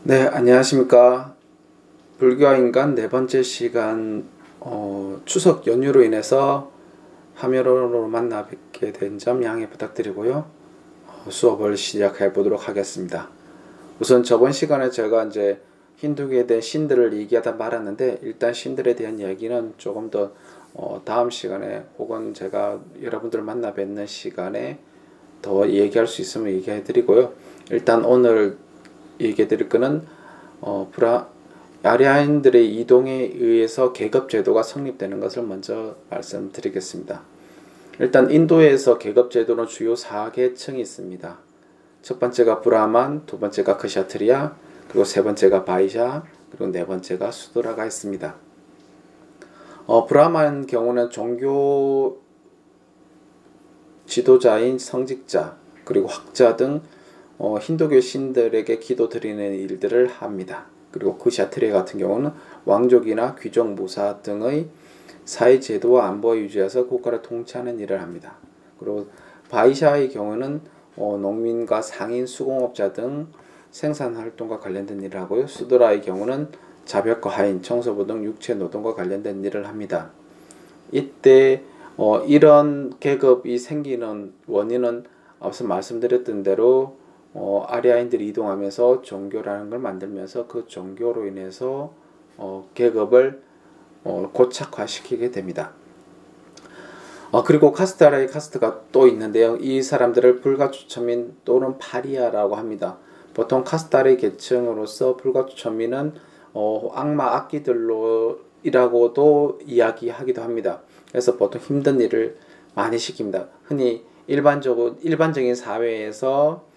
네, 안녕하십니까. 불교와 인간 네 번째 시간, 추석 연휴로 인해서 화면으로 만나 뵙게 된 점 양해 부탁드리고요. 수업을 시작해 보도록 하겠습니다. 우선 저번 시간에 제가 이제 힌두교에 대한 신들을 얘기하다 말았는데, 일단 신들에 대한 이야기는 조금 더 다음 시간에 혹은 제가 여러분들 만나 뵙는 시간에 더 얘기할 수 있으면 얘기해 드리고요. 일단 오늘 얘기해 드릴 거는 아리아인들의 이동에 의해서 계급 제도가 성립되는 것을 먼저 말씀드리겠습니다. 일단 인도에서 계급 제도는 주요 4계층이 있습니다. 첫 번째가 브라만, 두 번째가 크샤트리아, 그리고 세 번째가 바이샤, 그리고 네 번째가 수드라가 있습니다. 브라만 경우는 종교 지도자인 성직자, 그리고 학자 등 힌두교 신들에게 기도 드리는 일들을 합니다. 그리고 크샤트리아 같은 경우는 왕족이나 귀족 무사 등의 사회 제도와 안보 유지해서 국가를 통치하는 일을 합니다. 그리고 바이샤의 경우는 농민과 상인, 수공업자 등 생산 활동과 관련된 일을 하고요. 수드라의 경우는 자벽과 하인, 청소부 등 육체 노동과 관련된 일을 합니다. 이때 이런 계급이 생기는 원인은 앞서 말씀드렸던 대로 아리아인들이 이동하면서 종교라는 걸 만들면서 그 종교로 인해서 계급을 고착화시키게 됩니다. 그리고 카스트 아래 카스트가 또 있는데요. 이 사람들을 불가추천민 또는 파리아라고 합니다. 보통 카스트 아래 계층으로서 불가추천민은 악마 악귀들로이라고도 이야기하기도 합니다. 그래서 보통 힘든 일을 많이 시킵니다. 흔히 일반적인 사회에서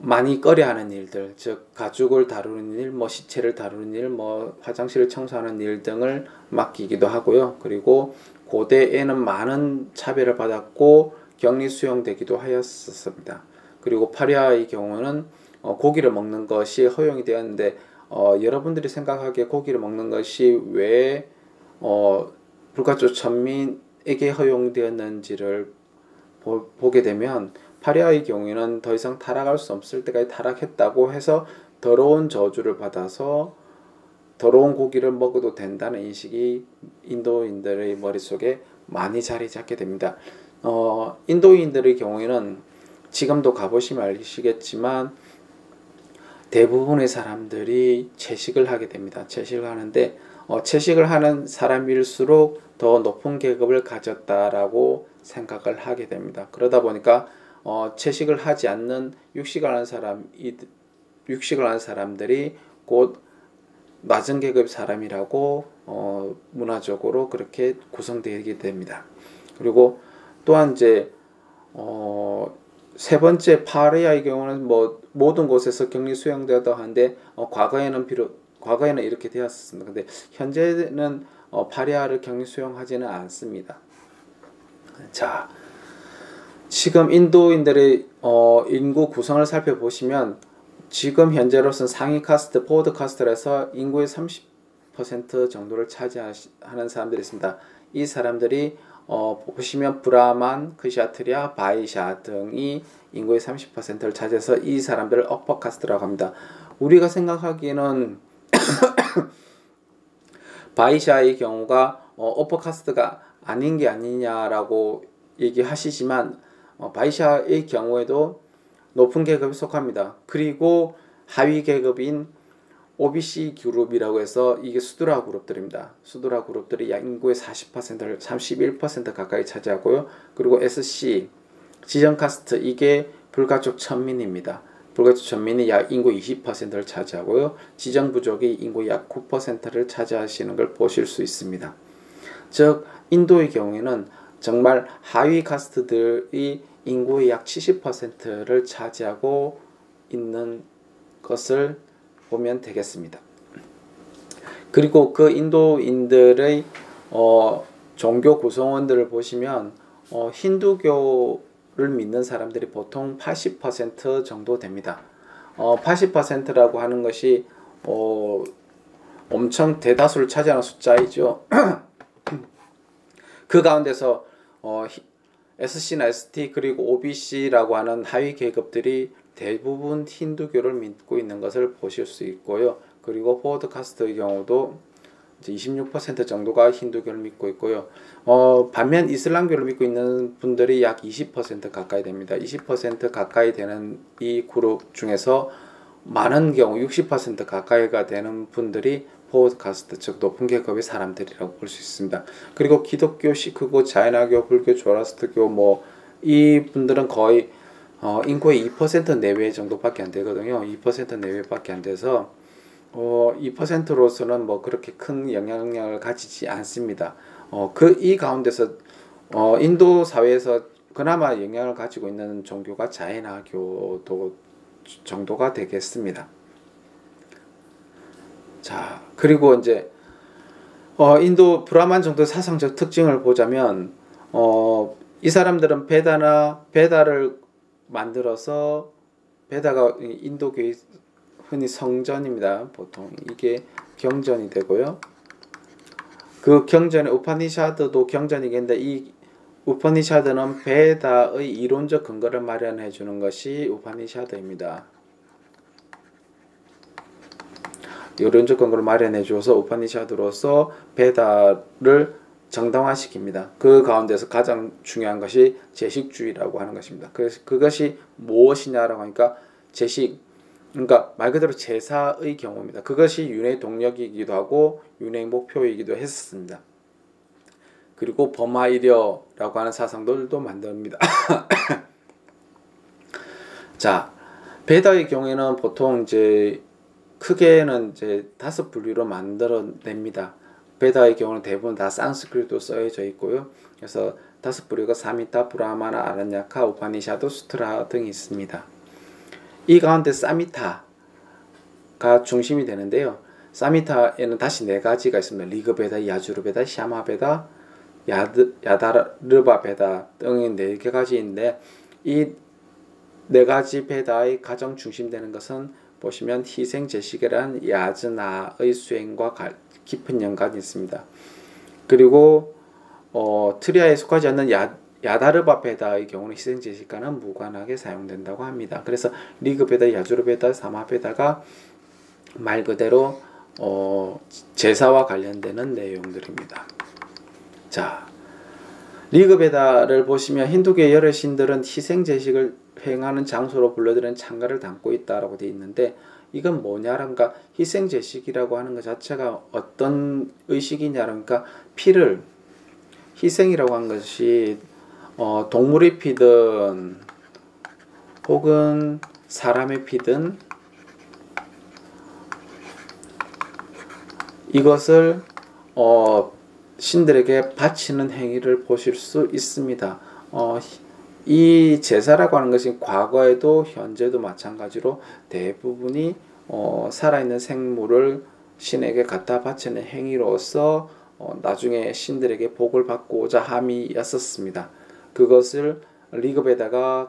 많이 꺼려하는 일들, 즉 가죽을 다루는 일, 시체를 다루는 일, 화장실을 청소하는 일 등을 맡기기도 하고요. 그리고 고대에는 많은 차별을 받았고 격리 수용되기도 하였습니다. 그리고 파리아의 경우는 고기를 먹는 것이 허용이 되었는데 여러분들이 생각하기에 고기를 먹는 것이 왜 불가초 천민에게 허용되었는지를 보게 되면 파리아의 경우에는 더 이상 타락할 수 없을 때까지 타락했다고 해서 더러운 저주를 받아서 더러운 고기를 먹어도 된다는 인식이 인도인들의 머릿속에 많이 자리 잡게 됩니다. 인도인들의 경우에는 지금도 가보시면 아시겠지만 대부분의 사람들이 채식을 하게 됩니다. 채식을 하는데 채식을 하는 사람일수록 더 높은 계급을 가졌다라고 생각을 하게 됩니다. 그러다 보니까 채식을 하지 않는 육식을 하는 사람들이 곧 낮은 계급 사람이라고 문화적으로 그렇게 구성되게 됩니다. 그리고 또한 이제 세 번째 파리아의 경우는 모든 곳에서 격리 수용되었다고 하는데 과거에는 이렇게 되었습니다. 근데 현재는 파리아를 격리 수용하지는 않습니다. 자, 지금 인도인들의 인구 구성을 살펴보시면 지금 현재로서는 상위 카스트, 포워드 카스트에서 인구의 30% 정도를 차지하는 사람들이 있습니다. 이 사람들이 보시면 브라만, 크샤트리아, 바이샤 등이 인구의 30%를 차지해서 이 사람들을 어퍼 카스트라고 합니다. 우리가 생각하기에는 바이샤의 경우가 어퍼 카스트가 아닌 게 아니냐라고 얘기하시지만 바이샤의 경우에도 높은 계급에 속합니다. 그리고 하위 계급인 OBC 그룹이라고 해서 이게 수드라 그룹들입니다. 수드라 그룹들이 약 인구의 40%를 31% 가까이 차지하고요. 그리고 SC 지정 카스트 이게 불가족 천민입니다. 불가족 천민이 약 인구 20%를 차지하고요. 지정 부족이 인구 약 9%를 차지하시는 걸 보실 수 있습니다. 즉 인도의 경우에는 정말 하위 카스트들이 인구의 약 70%를 차지하고 있는 것을 보면 되겠습니다. 그리고 그 인도인들의 종교 구성원들을 보시면 힌두교를 믿는 사람들이 보통 80% 정도 됩니다. 80%라고 하는 것이 엄청 대다수를 차지하는 숫자이죠. 그 가운데서 SC나 ST 그리고 OBC라고 하는 하위 계급들이 대부분 힌두교를 믿고 있는 것을 보실 수 있고요. 그리고 포워드 카스트의 경우도 이제 26% 정도가 힌두교를 믿고 있고요. 반면 이슬람교를 믿고 있는 분들이 약 20% 가까이 됩니다. 20% 가까이 되는 이 그룹 중에서 많은 경우 60% 가까이가 되는 분들이 포워드 카스트, 즉 높은 계급의 사람들이라고 볼 수 있습니다. 그리고 기독교, 시크교, 자이나교, 불교, 조라스트교 이 분들은 거의 인구의 2% 내외 정도밖에 안 되거든요. 2% 내외밖에 안 돼서 2%로서는 뭐 그렇게 큰 영향력을 가지지 않습니다. 이 가운데서 인도 사회에서 그나마 영향을 가지고 있는 종교가 자이나교도 정도가 되겠습니다. 자, 그리고 이제 인도 브라만 정도의 사상적 특징을 보자면 이 사람들은 베다를 만들어서, 베다가 인도교의 흔히 성전입니다. 보통 이게 경전이 되고요. 그 경전의 우파니샤드도 경전이겠는데 이 우파니샤드는 베다의 이론적 근거를 마련해 주는 것이 우파니샤드입니다. 이론적 근거를 마련해 줘서 우파니샤드로서 베다를 정당화시킵니다. 그 가운데서 가장 중요한 것이 제식주의라고 하는 것입니다. 그래서 그것이 무엇이냐라고 하니까 제식, 그러니까 말 그대로 제사의 경우입니다. 그것이 윤회의 동력이기도 하고 윤회의 목표이기도 했습니다. 그리고 범하이려라고 하는 사상들도 만듭니다. 자, 베다의 경우에는 보통 이제 크게는 이제 5분류로 만들어냅니다. 베다의 경우는 대부분 다 산스크리트로 써져 있고요. 그래서 5부류가 사미타, 브라마나, 아란야카, 우파니샤드, 수트라 등이 있습니다. 이 가운데 사미타가 중심이 되는데요. 사미타에는 다시 4가지가 있습니다. 리그베다, 야주르베다, 샤마베다, 야다르바베다 등의 4가지인데 이 4가지 베다의 가장 중심되는 것은 보시면 희생제식이라는 야즈나의 수행과 깊은 연관이 있습니다. 그리고 트리아에 속하지 않는 야다르바 베다의 경우는 희생제식과는 무관하게 사용된다고 합니다. 그래서 리그베다, 야주르베다, 사마베다가 말 그대로 제사와 관련되는 내용들입니다. 자, 리그베다를 보시면 힌두교의 여러 신들은 희생제식을 행하는 장소로 불러들이는 창가를 담고 있다라고 되어 있는데 이건 뭐냐라니까 희생제식이라고 하는 것 자체가 어떤 의식이냐라니까 피를 희생이라고 하는 것이 동물의 피든 혹은 사람의 피든 이것을 신들에게 바치는 행위를 보실 수 있습니다. 이 제사라고 하는 것이 과거에도 현재도 마찬가지로 대부분이 살아있는 생물을 신에게 갖다 바치는 행위로서 나중에 신들에게 복을 받고자 함이었었습니다. 그것을 리그베다,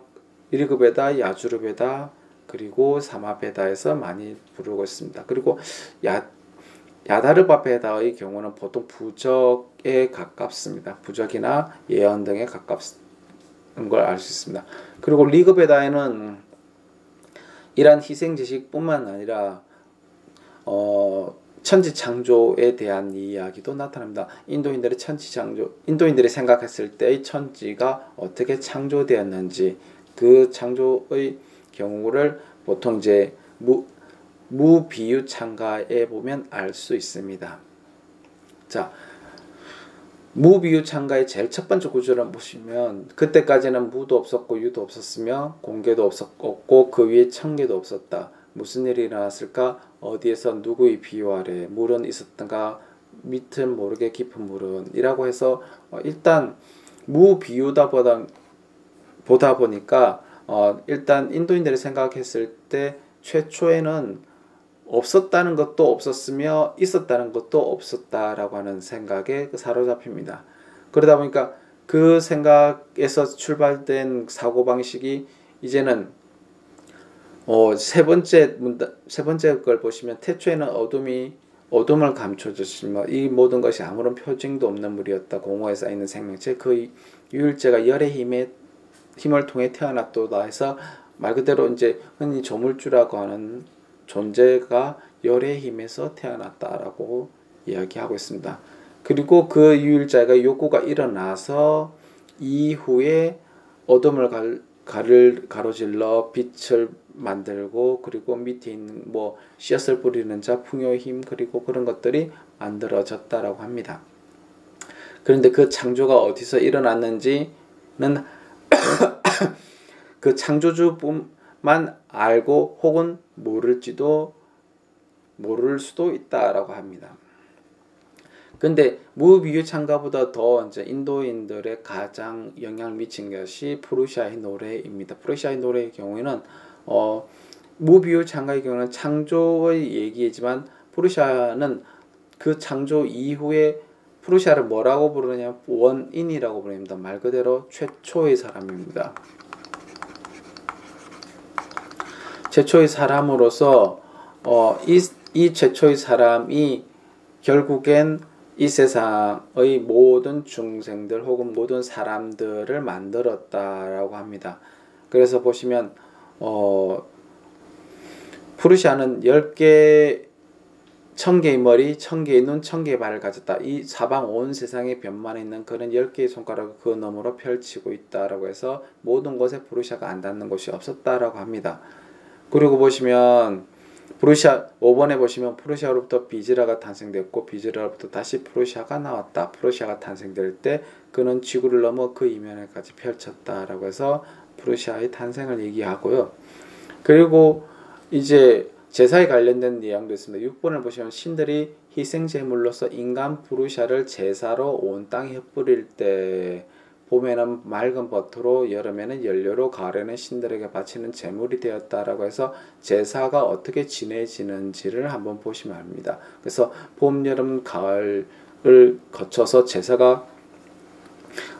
야주르베다 그리고 사마베다에서 많이 부르고 있습니다. 그리고 야다르바 베다의 경우는 보통 부적에 가깝습니다. 부적이나 예언 등에 가깝습니다. 걸 알 수 있습니다. 그리고 리그베다에는 이러한 희생제식뿐만 아니라 천지창조에 대한 이야기도 나타납니다. 인도인들이 생각했을 때의 천지가 어떻게 창조되었는지 그 창조의 경우를 보통 이제 무비유 창가에 보면 알 수 있습니다. 자, 무비유 창가의 제일 첫 번째 구조를 보시면 그때까지는 무도 없었고 유도 없었으며 공개도 없었고 그 위에 청개도 없었다. 무슨 일이 일어났을까? 어디에서 누구의 비유 아래 물은 있었던가? 밑은 모르게 깊은 물은 이라고 해서 일단 무비유다 보다 보니까 일단 인도인들이 생각했을 때 최초에는 없었다는 것도 없었으며 있었다는 것도 없었다라고 하는 생각에 사로잡힙니다. 그러다 보니까 그 생각에서 출발된 사고방식이 이제는 세 번째 걸 보시면 태초에는 어둠을 감춰주시며 이 모든 것이 아무런 표징도 없는 물이었다. 공허에 쌓이는 생명체 그 유일체가 열의 힘을 통해 태어났도다 해서 말 그대로 이제 흔히 조물주라고 하는 존재가 열의 힘에서 태어났다라고 이야기하고 있습니다. 그리고 그 유일자가 욕구가 일어나서 이후에 어둠을 가로질러 빛을 만들고 그리고 밑에 있는 뭐 씨앗을 뿌리는 자, 풍요의 힘 그리고 그런 것들이 만들어졌다라고 합니다. 그런데 그 창조가 어디서 일어났는지는 그 창조주만 알고 혹은 모를 수도 있다라고 합니다. 근데 무비유창가보다 더 이제 인도인들의 가장 영향을 미친 것이 프루시아의 노래입니다. 프루시아의 노래의 경우에는 무비유창가의 경우는 창조의 얘기이지만 프루시아는 그 창조 이후에 프루시아를 뭐라고 부르느냐 원인이라고 부릅니다. 말 그대로 최초의 사람입니다. 최초의 사람으로서 이 최초의 사람이 결국엔 이 세상의 모든 중생들 혹은 모든 사람들을 만들었다라고 합니다. 그래서 보시면 프루시아는 10개 1000개의 머리, 1000개의 눈, 1000개의 발을 가졌다. 이 사방 온 세상에 변만에 있는 그런 10개의 손가락을 그 너머로 펼치고 있다라고 해서 모든 곳에 프루시아가 안 닿는 곳이 없었다라고 합니다. 그리고 보시면 프루시아 5번에 보시면 프루시아로부터 비즈라가 탄생됐고 비즈라로부터 다시 프루시아가 나왔다. 프루시아가 탄생될 때 그는 지구를 넘어 그 이면에까지 펼쳤다라고 해서 프루시아의 탄생을 얘기하고요. 그리고 이제 제사에 관련된 내용도 있습니다. 6번을 보시면 신들이 희생제물로서 인간 프루시아를 제사로 온 땅에 흩뿌릴 때 봄에는 맑은 버터로 여름에는 연료로 가을에는 신들에게 바치는 제물이 되었다라고 해서 제사가 어떻게 지내지는지를 한번 보시면 합니다. 그래서 봄, 여름, 가을을 거쳐서 제사가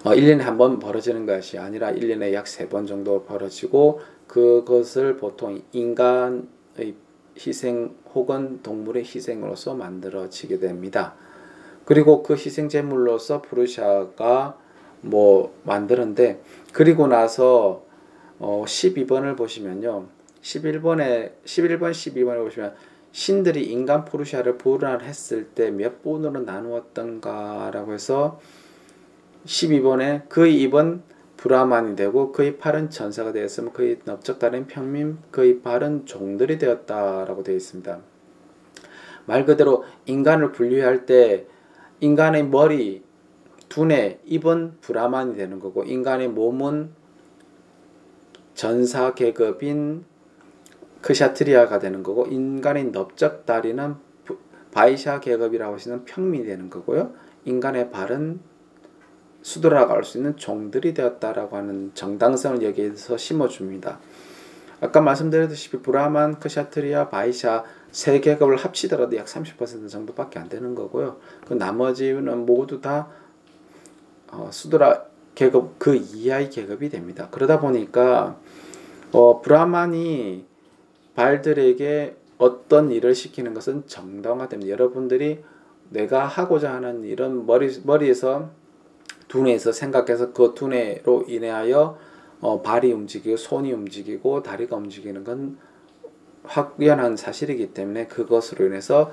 1년에 한 번 벌어지는 것이 아니라 1년에 약 3번 정도 벌어지고 그것을 보통 인간의 희생 혹은 동물의 희생으로서 만들어지게 됩니다. 그리고 그 희생제물로서 프루시아가 만드는데 그리고 나서 12번을 보시면요. 11번, 12번을 보시면 신들이 인간 프루시아를 분할했을 때 몇 번으로 나누었던가라고 해서 12번에 그의 입은 브라만이 되고 그의 팔은 전사가 되었으면 그의 넓적다리는 평민, 그의 발은 종들이 되었다라고 되어 있습니다. 말 그대로 인간을 분류할 때 인간의 머리, 두뇌, 입은 브라만이 되는 거고 인간의 몸은 전사 계급인 크샤트리아가 되는 거고 인간의 넓적다리는 바이샤 계급이라고 하시는 평민이 되는 거고요. 인간의 발은 수도라고 할 수 있는 종들이 되었다라고 하는 정당성을 여기에서 심어줍니다. 아까 말씀드렸듯이 브라만, 크샤트리아, 바이샤 세 계급을 합치더라도 약 30% 정도밖에 안 되는 거고요. 그 나머지는 모두 다 수도라 계급 그 이하의 계급이 됩니다. 그러다 보니까 브라만이 발들에게 어떤 일을 시키는 것은 정당화됩니다. 여러분들이 내가 하고자 하는 일은 머리에서 두뇌에서 생각해서 그 두뇌로 인하여 발이 움직이고 손이 움직이고 다리가 움직이는 건 확연한 사실이기 때문에 그것으로 인해서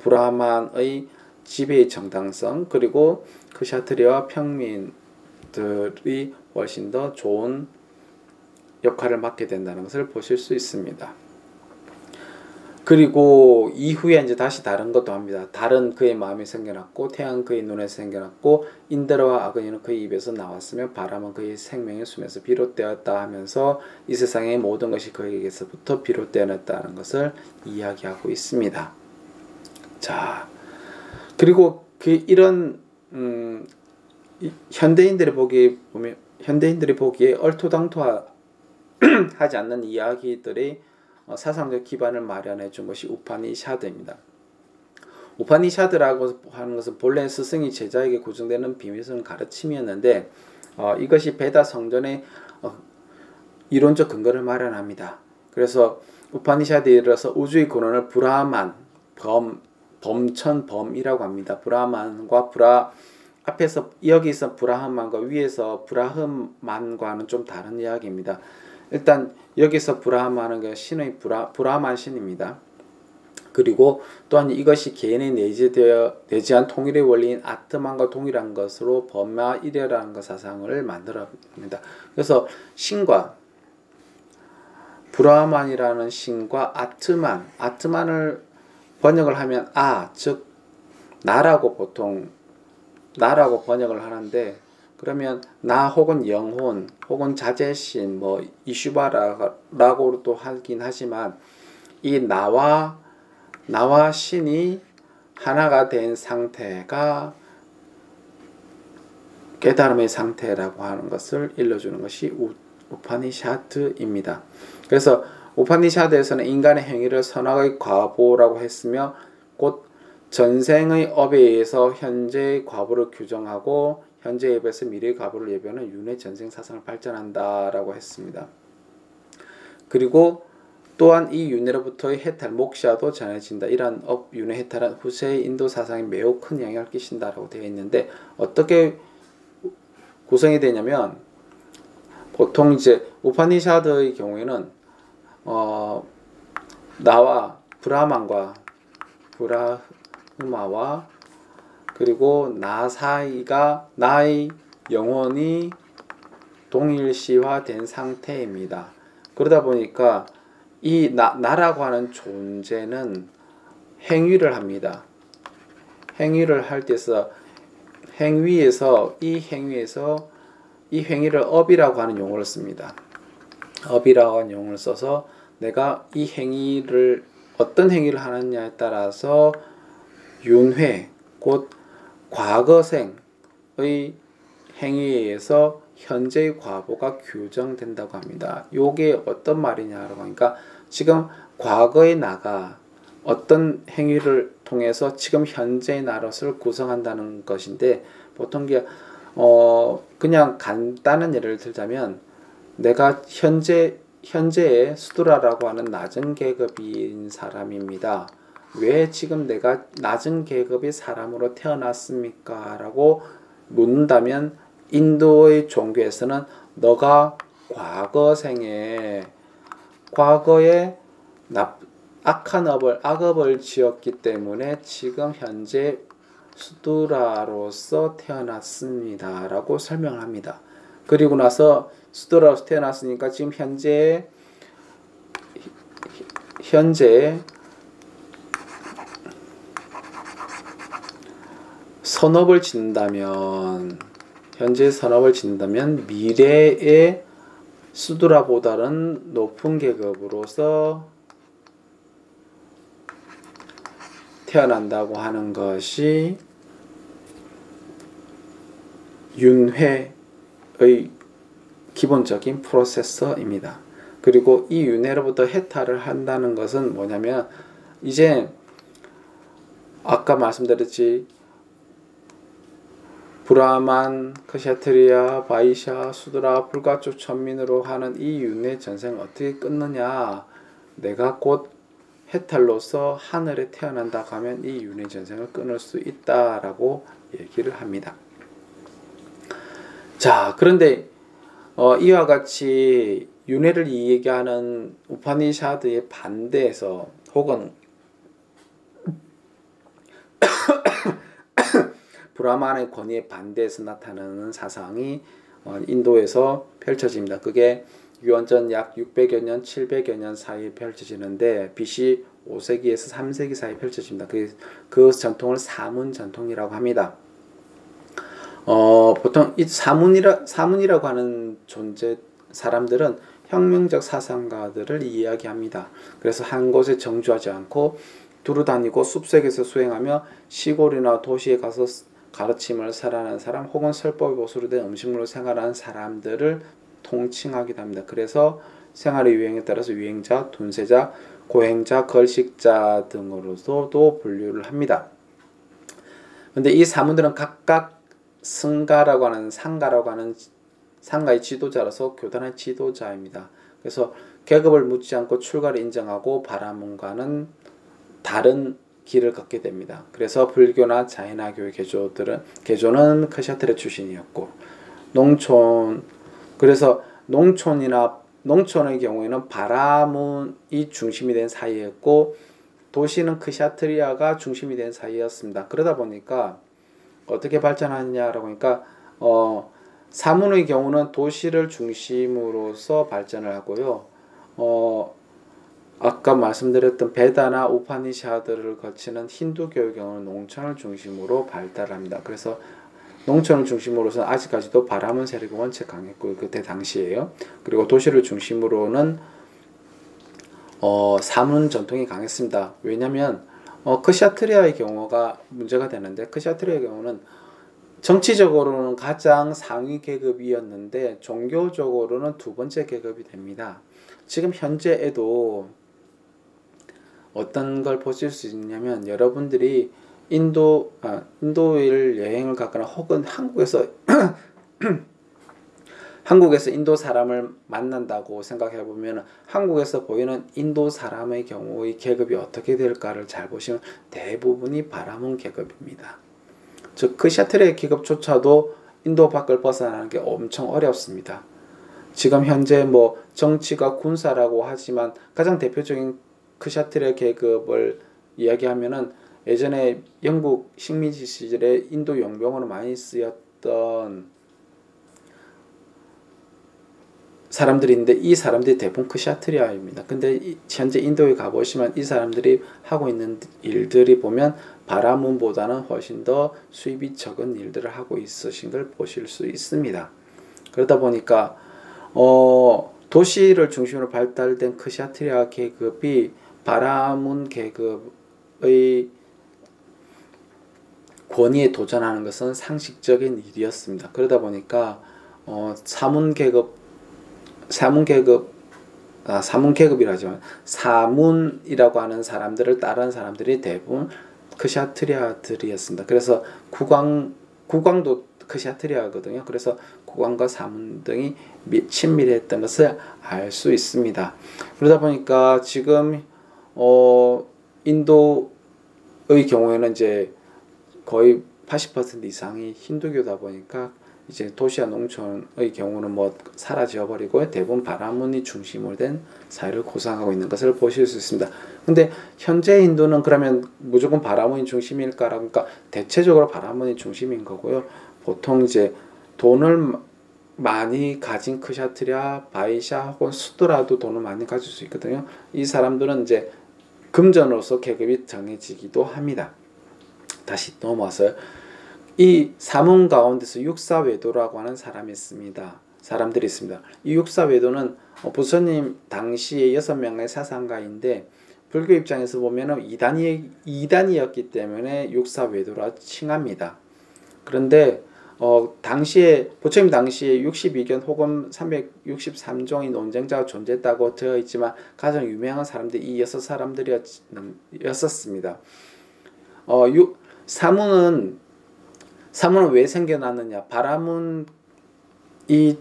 브라만의 지배의 정당성 그리고 크샤트리아와 평민들이 훨씬 더 좋은 역할을 맡게 된다는 것을 보실 수 있습니다. 그리고 이후에 이제 다시 다른 것도 합니다. 달은 그의 마음에 생겨났고 태양은 그의 눈에서 생겨났고 인드라와 아그니는 그의 입에서 나왔으며 바람은 그의 생명의 숨에서 비롯되었다 하면서 이 세상의 모든 것이 그에게서부터 비롯되었다는 것을 이야기하고 있습니다. 자, 그리고 이런 현대인들이 보기에 얼토당토하지 않는 이야기들이 사상적 기반을 마련해 준 것이 우파니샤드입니다. 우파니샤드라고 하는 것은 본래 스승이 제자에게 고정되는 비밀스러운 가르침이었는데 이것이 베다 성전의 이론적 근거를 마련합니다. 그래서 우파니샤드에 이르러서 우주의 근원을 브라만, 범이라고 합니다. 브라만과 앞에서 여기서 브라흐만과 위에서 브라흐만과는 좀 다른 이야기입니다. 일단 여기서 브라하마는 그 신의 브라만 신입니다. 그리고 또한 이것이 개인의 내재한 통일의 원리인 아트만과 동일한 것으로 범마이레라는 그 사상을 만들어냅니다. 그래서 신과 브라만이라는 신과 아트만을 번역을 하면 즉 나라고 보통 나라고 번역을 하는데, 그러면 나 혹은 영혼 혹은 자재신 뭐 이슈바라고도 하긴 하지만 이 나와 신이 하나가 된 상태가 깨달음의 상태라고 하는 것을 일러주는 것이 우파니샤드입니다. 그래서 우파니샤드에서는 인간의 행위를 선악의 과보라고 했으며 곧 전생의 업에 의해서 현재의 과보를 규정하고 현재의 업에서 미래의 과보를 예배하는 윤회 전생 사상을 발전한다라고 했습니다. 그리고 또한 이 윤회로부터의 해탈, 목샤도 전해진다. 이러한 윤회 해탈은 후세의 인도 사상에 매우 큰 영향을 끼친다라고 되어 있는데, 어떻게 구성이 되냐면, 보통 이제 우파니샤드의 경우에는 나와 브라만과 브라흐마와 그리고 나 사이가 나의 영혼이 동일시화된 상태입니다. 그러다 보니까 이 나라고 하는 존재는 행위를 합니다. 행위를 할 때서 이 행위를 업이라고 하는 용어를 씁니다. 업이라고 하는 용어를 써서 내가 이 행위를 어떤 행위를 하느냐에 따라서 윤회, 곧 과거생의 행위에 의해서 현재의 과보가 규정된다고 합니다. 이게 어떤 말이냐라고 하니까, 지금 과거의 나가 어떤 행위를 통해서 지금 현재의 나로서 구성한다는 것인데, 보통 그냥 간단한 예를 들자면, 내가 현재의 수드라라고 하는 낮은 계급인 사람입니다. 왜 지금 내가 낮은 계급의 사람으로 태어났습니까? 라고 묻는다면, 인도의 종교에서는 너가 과거에 악업을 지었기 때문에 지금 현재 수두라로서 태어났습니다 라고 설명을 합니다. 그리고 나서 수두라로서 태어났으니까 지금 현재 선업을 짓는다면 미래의 수두라보다는 높은 계급으로서 태어난다고 하는 것이 윤회의 기본적인 프로세서입니다. 그리고 이 윤회로부터 해탈을 한다는 것은 뭐냐면, 이제 아까 말씀드렸지, 브라만, 크샤트리아, 바이샤, 수드라, 불가초 천민으로 하는 이 윤회 전생을 어떻게 끊느냐, 내가 곧 해탈로서 하늘에 태어난다 하면 이 윤회 전생을 끊을 수 있다라고 얘기를 합니다. 자, 그런데 이와 같이 윤회를 얘기하는 우파니샤드의 반대에서, 혹은 브라만의 권위에 반대해서 나타나는 사상이 인도에서 펼쳐집니다. 그게 유언전 약 600여 년, 700여 년 사이에 펼쳐지는데, BC 5세기에서 3세기 사이에 펼쳐집니다. 그 전통을 사문 전통이라고 합니다. 보통 이 사문이라고 하는 사람들은 혁명적 사상가들을 이야기합니다. 그래서 한 곳에 정주하지 않고 두루다니고 숲속에서 수행하며 시골이나 도시에 가서 가르침을 살아가는 사람, 혹은 설법의 보수로 된 음식물로 생활하는 사람들을 통칭하기도 합니다. 그래서 생활의 유행에 따라서 유행자, 돈세자, 고행자, 걸식자 등으로도 분류를 합니다. 그런데 이 사문들은 각각 상가라고 하는 상가의 지도자로서 교단의 지도자입니다. 그래서 계급을 묻지 않고 출가를 인정하고 바라문과는 다른 길을 걷게 됩니다. 그래서 불교나 자이나교의 개조는 크샤트르 출신이었고, 그래서 농촌이나 농촌의 경우에는 바라문이 중심이 된 사이였고 도시는 크샤트리아가 중심이 된 사이였습니다. 그러다 보니까 어떻게 발전하느냐라고 하니까 사문의 경우는 도시를 중심으로서 발전을 하고요. 아까 말씀드렸던 베다나 우파니샤드를 거치는 힌두교의 경우는 농촌을 중심으로 발달합니다. 그래서 농촌을 중심으로서는 아직까지도 바라문 세력이 원체 강했고 그때 당시에요. 그리고 도시를 중심으로는 사문 전통이 강했습니다. 왜냐하면 크샤트리아의 경우가 문제가 되는데 크샤트리아의 경우는 정치적으로는 가장 상위 계급이었는데 종교적으로는 두 번째 계급이 됩니다. 지금 현재에도 어떤 걸 보실 수 있냐면 여러분들이 인도를 여행을 가거나 혹은 한국에서 인도 사람을 만난다고 생각해 보면 한국에서 보이는 인도 사람의 경우의 계급이 어떻게 될까를 잘 보시면 대부분이 바라문 계급입니다. 즉 크샤트리아 계급조차도 인도 밖을 벗어나는 게 엄청 어렵습니다. 지금 현재 뭐 정치가 군사라고 하지만 가장 대표적인 크샤트리아 계급을 이야기하면은 예전에 영국 식민지 시절에 인도 용병으로 많이 쓰였던 사람들인데 이 사람들이 대부분 크샤트리아입니다. 근데 현재 인도에 가보시면 이 사람들이 하고 있는 일들이 보면 바라문보다는 훨씬 더 수입이 적은 일들을 하고 있으신 걸 보실 수 있습니다. 그러다 보니까 도시를 중심으로 발달된 크샤트리아 계급이 바라문 계급의 권위에 도전하는 것은 상식적인 일이었습니다. 그러다 보니까 사문계급이라지만 사문이라고 하는 사람들을 따르는 사람들이 대부분 크샤트리아들이었습니다. 그래서 국왕도 크샤트리아거든요. 그래서 국왕과 사문 등이 친밀했던 것을 알 수 있습니다. 그러다 보니까 지금 인도의 경우에는 이제 거의 80% 이상이 힌두교다 보니까 이제 도시와 농촌의 경우는 뭐 사라져 버리고 대부분 바라문이 중심으로 된 사회를 구성하고 있는 것을 보실 수 있습니다. 근데 현재 인도는 그러면 무조건 바라문이 중심일까라고 하니까 대체적으로 바라문이 중심인 거고요. 보통 이제 돈을 많이 가진 크샤트리아, 바이샤 혹은 수도라도 돈을 많이 가질 수 있거든요. 이 사람들은 이제 금전으로서 계급이 정해지기도 합니다. 다시 넘어와서요. 이 사문 가운데서 육사외도라고 하는 사람들이 있습니다. 이 육사외도는 부처님 당시에 6명의 사상가인데 불교 입장에서 보면은 이단이었기 때문에 육사외도라 칭합니다. 그런데 당시에 부처님 당시에 62견 혹은 363종의 논쟁자가 존재했다고 되어 있지만 가장 유명한 사람들이 이 6사람들이었습니다. 사문은 왜 생겨났느냐? 바라문이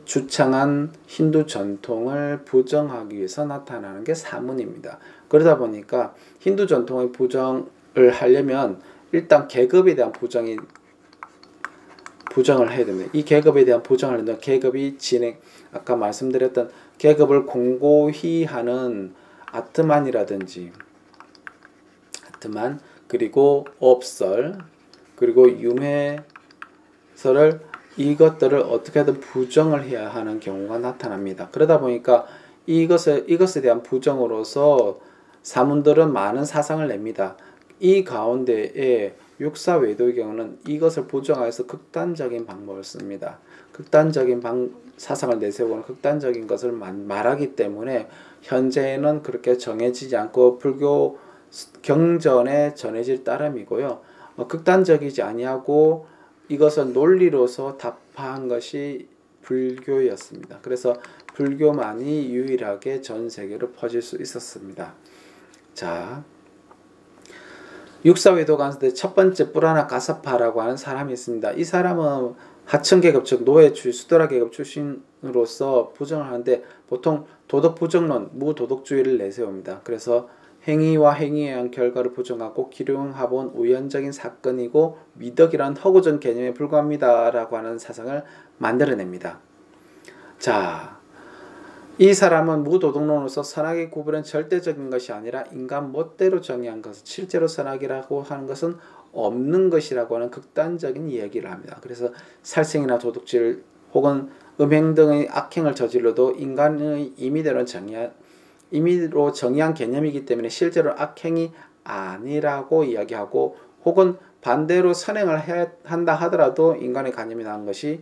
주창한 힌두 전통을 부정하기 위해서 나타나는 게 사문입니다. 그러다 보니까 힌두 전통의 부정을 하려면 일단 계급에 대한 부정을 해야 됩니다. 이 계급에 대한 부정을 하려면 계급이 아까 말씀드렸던 계급을 공고히 하는 아트만 그리고 업설 그리고 유해설을 이것들을 어떻게든 부정을 해야 하는 경우가 나타납니다. 그러다 보니까 이것에 대한 부정으로서 사문들은 많은 사상을 냅니다. 이 가운데에 육사외도의 경우는 이것을 부정하기 위해서 극단적인 방법을 씁니다. 극단적인 사상을 내세우는 극단적인 것을 말하기 때문에 현재는 그렇게 정해지지 않고 불교 경전에 전해질 따름이고요. 극단적이지 아니하고 이것을 논리로서 답한 것이 불교였습니다. 그래서 불교만이 유일하게 전 세계로 퍼질 수 있었습니다. 자, 육사외도 가운데 첫 번째 뿌라나 가사파라고 하는 사람이 있습니다. 이 사람은 하층계급 즉 수도라 계급 출신으로서 부정을 하는데 보통 도덕 부정론, 무도덕주의를 내세웁니다. 그래서 행위와 행위에 의한 결과를 부정하고 기륭합은 우연적인 사건이고 미덕이란 허구적 개념에 불과합니다 라고 하는 사상을 만들어냅니다. 자, 이 사람은 무도덕론으로서 선악의 구분은 절대적인 것이 아니라 인간 멋대로 정의한 것은 실제로 선악이라고 하는 것은 없는 것이라고 하는 극단적인 이야기를 합니다. 그래서 살생이나 도둑질 혹은 음행 등의 악행을 저질러도 인간의 임의로 정의한 개념이기 때문에 실제로 악행이 아니라고 이야기하고, 혹은 반대로 선행을 한다 하더라도 인간의 관념이 나온 것이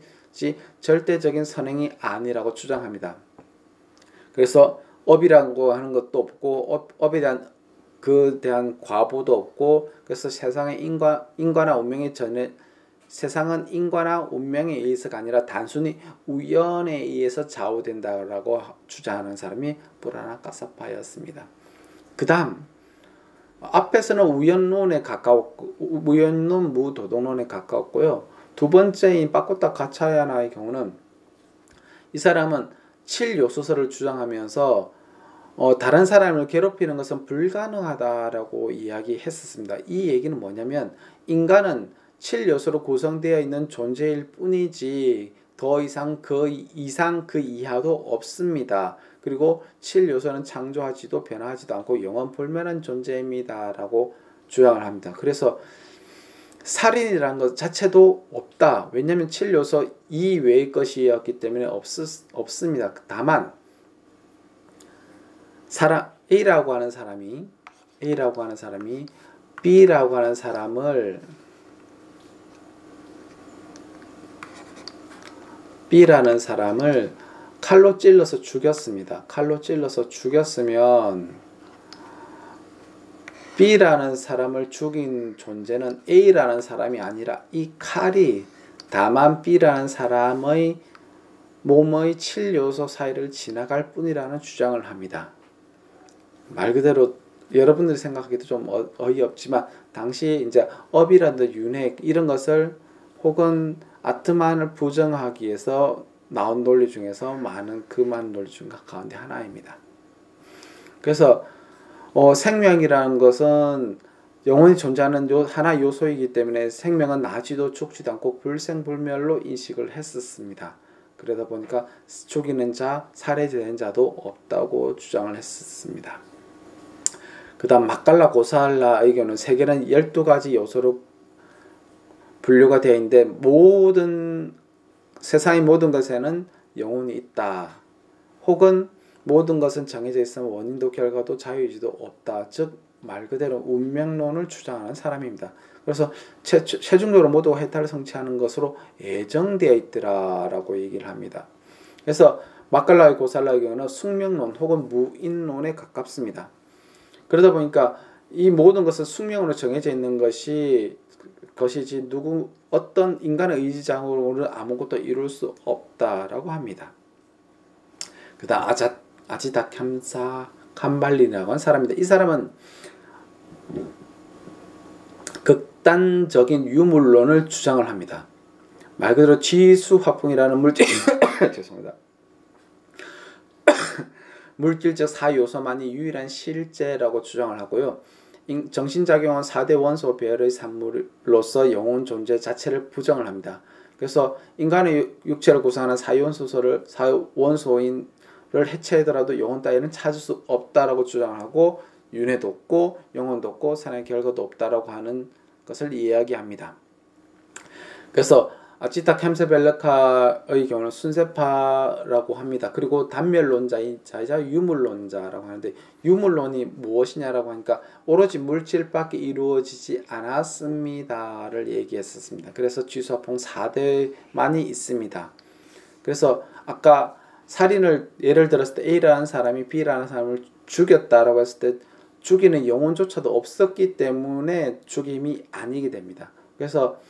절대적인 선행이 아니라고 주장합니다. 그래서 업이라고 하는 것도 없고 업에 대한 과보도 없고, 그래서 세상은 인과나 운명에 의해서가 아니라 단순히 우연에 의해서 좌우된다라고 주장하는 사람이 브라나 카사파였습니다. 그 다음 앞에서는 우연론 무도덕론에 가까웠고요. 두 번째인 빠꾸타 가차야나의 경우는 이 사람은 7요소설을 주장하면서 다른 사람을 괴롭히는 것은 불가능하다라고 이야기했었습니다. 이 얘기는 뭐냐면 인간은 7요소로 구성되어 있는 존재일 뿐이지 더 이상 그 이하도 없습니다. 그리고 7요소는 창조하지도 변화하지도 않고 영원불멸한 존재입니다 라고 주장을 합니다. 그래서 살인이라는 것 자체도 없다. 왜냐하면 7요소 이외의 것이었기 때문에 없습니다. 다만 A라고 하는 사람이 B라고 하는 사람을 칼로 찔러서 죽였습니다. 칼로 찔러서 죽였으면 B라는 사람을 죽인 존재는 A라는 사람이 아니라 이 칼이 다만 B라는 사람의 몸의 7요소 사이를 지나갈 뿐이라는 주장을 합니다. 말 그대로 여러분들이 생각하기도 좀 어이없지만 당시 이제 업이라든지 윤회 이런 것을 혹은 아트만을 부정하기 위해서 나온 논리 중에서 많은 논리 중 가운데 하나입니다. 그래서 생명이라는 것은 영원히 존재하는 하나 요소이기 때문에 생명은 나지도 죽지도 않고 불생불멸로 인식을 했었습니다. 그러다 보니까 죽이는 자, 살해되는 자도 없다고 주장을 했었습니다. 그 다음 막갈라 고살라의 경우는 세계는 12가지 요소로 분류가 되어 있는데 세상의 모든 것에는 영혼이 있다. 혹은 모든 것은 정해져 있으면 원인도 결과도 자유의지도 없다. 즉 말 그대로 운명론을 주장하는 사람입니다. 그래서 최종적으로 모두가 해탈을 성취하는 것으로 예정되어 있더라라고 얘기를 합니다. 그래서 막갈라의 고살라의 경우는 숙명론 혹은 무인론에 가깝습니다. 그러다 보니까 이 모든 것은 숙명으로 정해져 있는 것이지 어떤 인간의 의지장으로는 아무것도 이룰 수 없다라고 합니다. 그 다음 아지다 캄발리라고 하는 사람입니다. 이 사람은 극단적인 유물론을 주장을 합니다. 말 그대로 지수화풍이라는 죄송합니다. 물질적 사요소만이 유일한 실제라고 주장을 하고요. 정신작용은 4대 원소 배열의 산물로서 영혼 존재 자체를 부정을 합니다. 그래서 인간의 육체를 구성하는 사원소인을 해체하더라도 영혼 따위는 찾을 수 없다라고 주장을 하고, 윤회도 없고 영혼도 없고 산의 결과도 없다라고 하는 것을 이야기합니다. 그래서 아치타 캠세벨레카의 경우는 순세파라고 합니다. 그리고 단멸론자이자 유물론자라고 하는데, 유물론이 무엇이냐라고 하니까 오로지 물질밖에 이루어지지 않았습니다를 얘기했었습니다. 그래서 지수화풍 4대만이 있습니다. 그래서 아까 살인을 예를 들었을 때 A라는 사람이 B라는 사람을 죽였다라고 했을 때 죽이는 영혼조차도 없었기 때문에 죽임이 아니게 됩니다. 그래서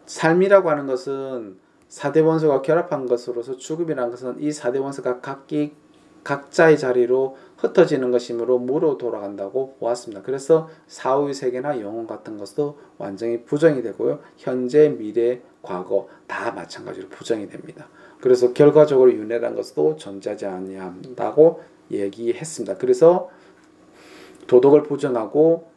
삶이라고 하는 것은 4대 원소가 결합한 것으로서 죽음이라는 것은 이 4대 원소가 각자의 자리로 흩어지는 것이므로 무로 돌아간다고 보았습니다. 그래서 사후의 세계나 영혼 같은 것도 완전히 부정이 되고요. 현재, 미래, 과거 다 마찬가지로 부정이 됩니다. 그래서 결과적으로 윤회라는 것도 존재하지 아니한다고 얘기했습니다. 그래서 도덕을 부정하고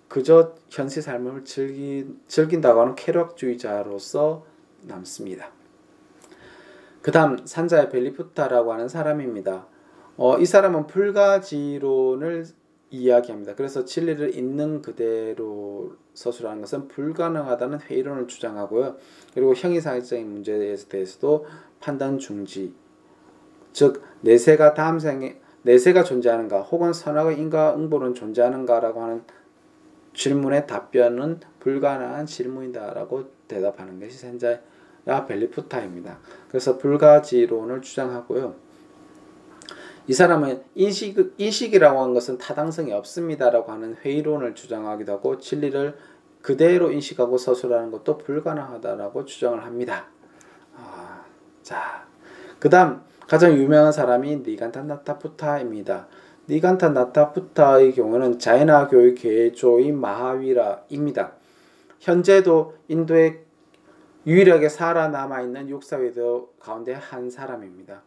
그저 현세 삶을 즐긴다고 하는 쾌락주의자로서 남습니다. 그 다음 산자의 벨리푸타라고 하는 사람입니다. 이 사람은 불가지론을 이야기합니다. 그래서 진리를 있는 그대로 서술하는 것은 불가능하다는 회의론을 주장하고요. 그리고 형이상학적인 문제에 대해서도 판단 중지, 즉 내세가 다음 생에 내세가 존재하는가 혹은 선악의 인과응보는 존재하는가라고 하는 질문의 답변은 불가능한 질문이다라고 대답하는 것이 산자야 벨리푸타입니다. 그래서 불가지론을 주장하고요. 이 사람은 인식이라고 하는 것은 타당성이 없습니다라고 하는 회의론을 주장하기도 하고 진리를 그대로 인식하고 서술하는 것도 불가능하다라고 주장을 합니다. 자, 그 다음 가장 유명한 사람이 니간타나타푸타입니다. 니간타나타푸타의 경우는 자이나 교의 개조인 마하위라입니다. 현재도 인도에 유일하게 살아남아있는 육사회도 가운데 한 사람입니다.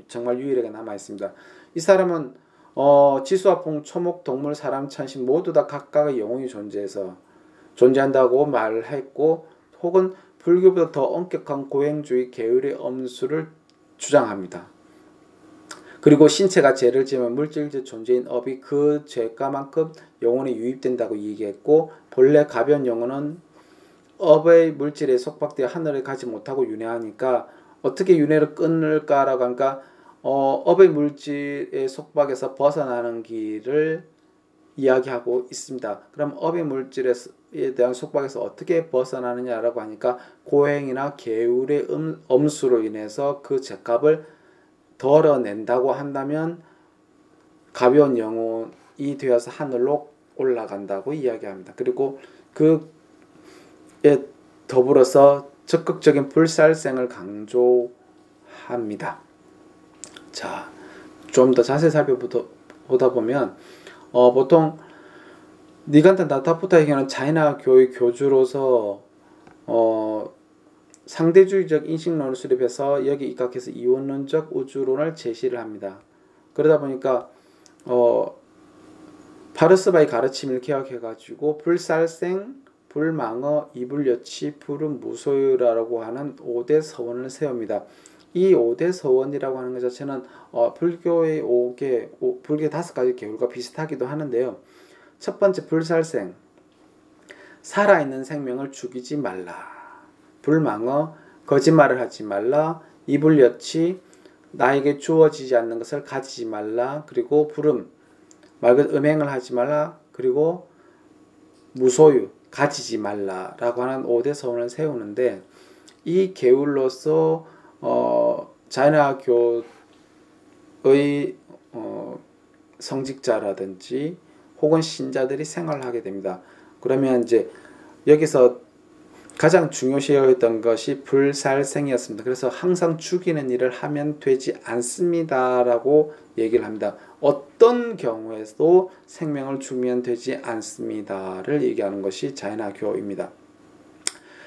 정말 유일하게 남아있습니다. 이 사람은 지수화풍, 초목, 동물, 사람, 천신 모두 다 각각의 영혼이 존재한다고 말을 했고 혹은 불교보다 더 엄격한 고행주의 계율의 엄수를 주장합니다. 그리고 신체가 죄를 지으면 물질적 존재인 업이 그 죄가만큼 영혼에 유입된다고 얘기했고 본래 가벼운 영혼은 업의 물질에 속박되어 하늘을 가지 못하고 윤회하니까 어떻게 윤회를 끊을까라고 하니까 업의 물질의 속박에서 벗어나는 길을 이야기하고 있습니다. 그럼 업의 물질에 대한 속박에서 어떻게 벗어나느냐라고 하니까 고행이나 계율의 엄수로 인해서 그 죄값을 덜어낸다고 한다면 가벼운 영혼이 되어서 하늘로 올라간다고 이야기합니다. 그리고 그에 더불어서 적극적인 불살생을 강조합니다. 자, 좀 더 자세히 살펴보다 보면 보통 니간타나타푸타에게는 자이나 교의 교주로서 상대주의적 인식론을 수립해서 여기 입각해서 이원론적 우주론을 제시를 합니다. 그러다 보니까 파르스바의 가르침을 개혁해가지고 불살생, 불망어, 이불여치, 불은 무소유라고 하는 5대 서원을 세웁니다. 이 5대 서원이라고 하는 것 자체는 불교의 5개 5가지 계율과 비슷하기도 하는데요. 첫 번째 불살생, 살아있는 생명을 죽이지 말라. 불망어, 거짓말을 하지 말라. 이불여치, 나에게 주어지지 않는 것을 가지지 말라. 그리고 불음, 맑은 음행을 하지 말라. 그리고 무소유, 가지지 말라라고 하는 5대 서원을 세우는데 이 계율로서 자이나 교의 성직자라든지 혹은 신자들이 생활을 하게 됩니다. 그러면 이제 여기서 가장 중요시했던 것이 불살생이었습니다. 그래서 항상 죽이는 일을 하면 되지 않습니다라고 얘기를 합니다. 어떤 경우에도 생명을 죽이면 되지 않습니다를 얘기하는 것이 자이나교입니다.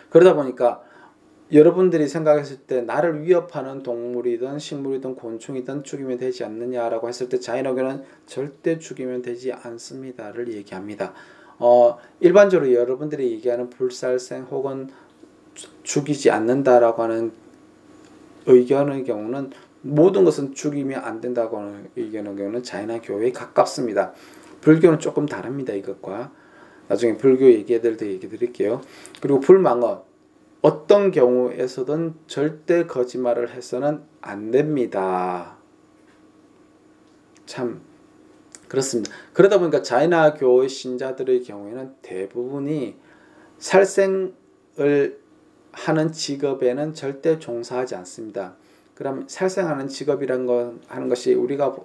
그러다 보니까 여러분들이 생각했을 때 나를 위협하는 동물이든 식물이든 곤충이든 죽이면 되지 않느냐라고 했을 때 자이나교는 절대 죽이면 되지 않습니다를 얘기합니다. 일반적으로 여러분들이 얘기하는 불살생 혹은 죽이지 않는다라고 하는 의견의 경우는 모든 것은 죽이면 안 된다고 하는 의견의 경우는 자이나교에 가깝습니다. 불교는 조금 다릅니다. 이것과 나중에 불교 얘기들 얘기 드릴게요. 그리고 불망어, 어떤 경우에서든 절대 거짓말을 해서는 안 됩니다. 참 그렇습니다. 그러다 보니까 자이나교의 신자들의 경우에는 대부분이 살생을 하는 직업에는 절대 종사하지 않습니다. 그럼 살생하는 직업이란 건 하는 것이 우리가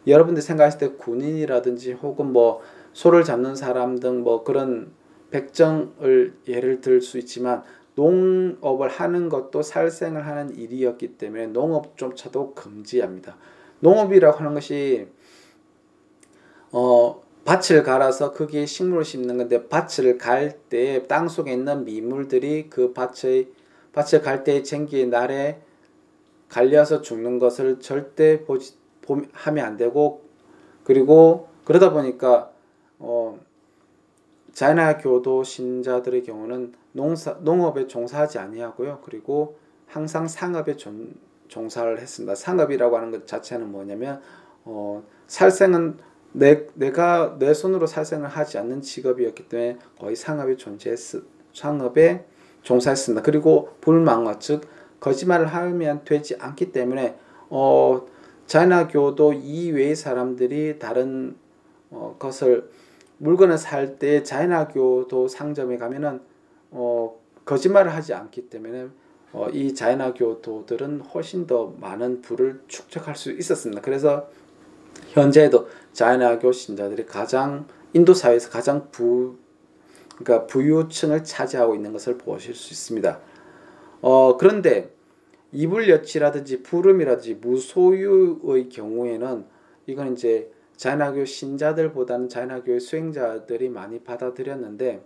여러분들 생각했을 때 군인이라든지 혹은 뭐 소를 잡는 사람 등 뭐 그런 백정을 예를 들 수 있지만 농업을 하는 것도 살생을 하는 일이었기 때문에 농업조차도 금지합니다. 농업이라고 하는 것이 밭을 갈아서 거기에 식물을 심는 건데 밭을 갈 때 땅속에 있는 미물들이 그 밭을 갈 때의 쟁기의 날에 갈려서 죽는 것을 절대 하면 안 되고 그리고 그러다 보니까 자이나 교도 신자들의 경우는 농업에 종사하지 아니하고요. 그리고 항상 상업에 종사를 했습니다. 상업이라고 하는 것 자체는 뭐냐면 살생은 내가 내 손으로 살생을 하지 않는 직업이었기 때문에 거의 상업에 종사했습니다. 그리고 불망어, 즉 거짓말을 하면 되지 않기 때문에 자이나교도 이외의 사람들이 다른 것을 물건을 살 때 자이나교도 상점에 가면은 거짓말을 하지 않기 때문에 이 자이나교도들은 훨씬 더 많은 부를 축적할 수 있었습니다. 그래서 현재도 자이나교 신자들이 가장 인도 사회에서 가장 그러니까 부유층을 차지하고 있는 것을 보실 수 있습니다. 그런데 이불여치라든지 부름이라든지 무소유의 경우에는 이건 이제 자이나교 신자들보다는 자이나교의 수행자들이 많이 받아들였는데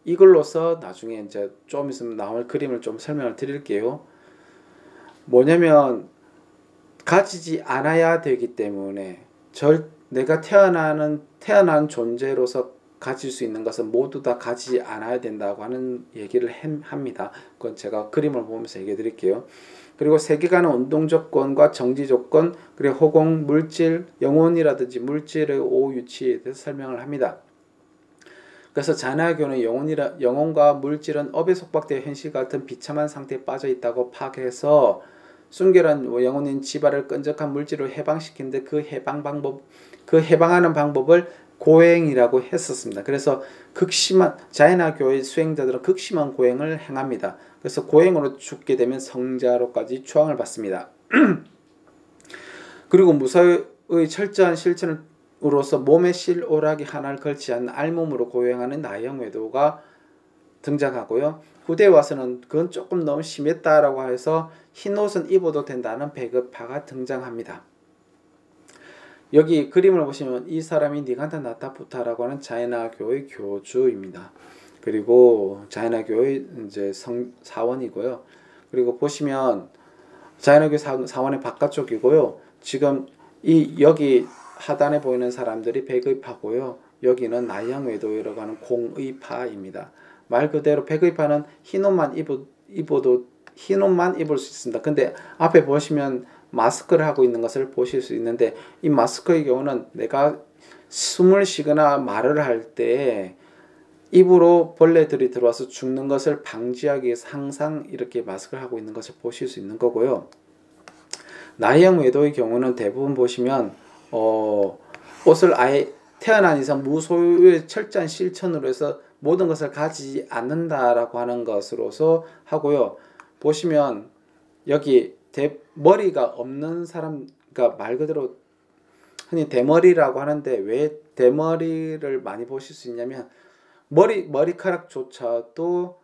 이걸로서 나중에 이제 좀 있으면 나올 그림을 좀 설명을 드릴게요. 뭐냐면 가지지 않아야 되기 때문에 내가 태어난 존재로서 가질 수 있는 것은 모두 다 가지지 않아야 된다고 하는 얘기를 합니다. 그건 제가 그림을 보면서 얘기해 드릴게요. 그리고 세계관은 운동 조건과 정지 조건, 그리고 호공, 물질, 영혼이라든지 물질의 오유치에 대해서 설명을 합니다. 그래서 자이나교는 영혼과 물질은 업에 속박되어 현실 같은 비참한 상태에 빠져 있다고 파악해서 순결한 영혼인 지발을 끈적한 물질로 해방시키는데 그 해방하는 방법을 고행이라고 했었습니다. 그래서 자이나교의 수행자들은 극심한 고행을 행합니다. 그래서 고행으로 죽게 되면 성자로까지 추앙을 받습니다. 그리고 무사의 철저한 실천으로서 몸에 실오라기 하나를 걸치 않는 알몸으로 고행하는 나형 외도가 등장하고요. 후대에 와서는 그건 조금 너무 심했다라고 해서 흰옷은 입어도 된다는 배급파가 등장합니다. 여기 그림을 보시면 이 사람이 니간타 나타푸타라고 하는 자이나교의 교주입니다. 그리고 자이나교의 이제 사원이고요. 그리고 보시면 자이나교 사원의 바깥쪽이고요. 지금 여기 하단에 보이는 사람들이 백의파고요. 여기는 나형외도라고 하는 공의파입니다. 말 그대로 백의파는 흰옷만 입을 수 있습니다. 근데 앞에 보시면 마스크를 하고 있는 것을 보실 수 있는데 이 마스크의 경우는 내가 숨을 쉬거나 말을 할 때 입으로 벌레들이 들어와서 죽는 것을 방지하기 위해서 항상 이렇게 마스크를 하고 있는 것을 보실 수 있는 거고요. 나형 외도의 경우는 대부분 보시면 옷을 아예 태어난 이상 무소유의 철저한 실천으로 해서 모든 것을 가지지 않는다라고 하는 것으로서 하고요. 보시면 여기 머리가 없는 사람, 그러니까 말 그대로 흔히 대머리라고 하는데 왜 대머리를 많이 보실 수 있냐면 머리카락조차도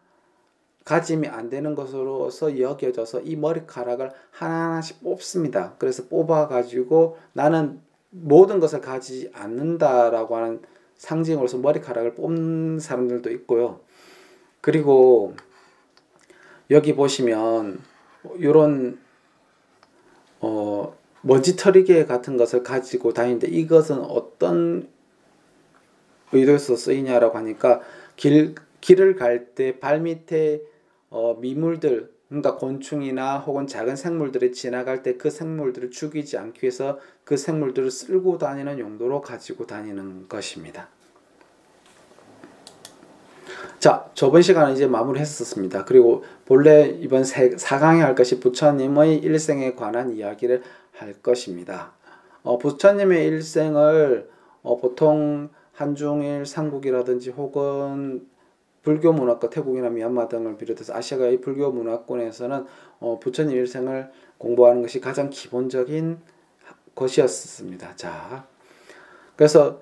가짐이 안 되는 것으로서 여겨져서 이 머리카락을 하나하나씩 뽑습니다. 그래서 뽑아가지고 나는 모든 것을 가지지 않는다라고 하는 상징으로서 머리카락을 뽑는 사람들도 있고요. 그리고 여기 보시면 이런 먼지털이개 같은 것을 가지고 다니는데 이것은 어떤 의도에서 쓰이냐라고 하니까 길을 갈 때 발밑에 미물들, 그러니까 곤충이나 혹은 작은 생물들이 지나갈 때 그 생물들을 죽이지 않기 위해서 그 생물들을 쓸고 다니는 용도로 가지고 다니는 것입니다. 자, 저번 시간은 이제 마무리했었습니다. 그리고 본래 이번 4강에 할 것이 부처님의 일생에 관한 이야기를 할 것입니다. 부처님의 일생을 보통 한중일 삼국이라든지 혹은 불교 문화권, 태국이나 미얀마 등을 비롯해서 아시아의 불교 문화권에서는 부처님 일생을 공부하는 것이 가장 기본적인 것이었습니다. 자, 그래서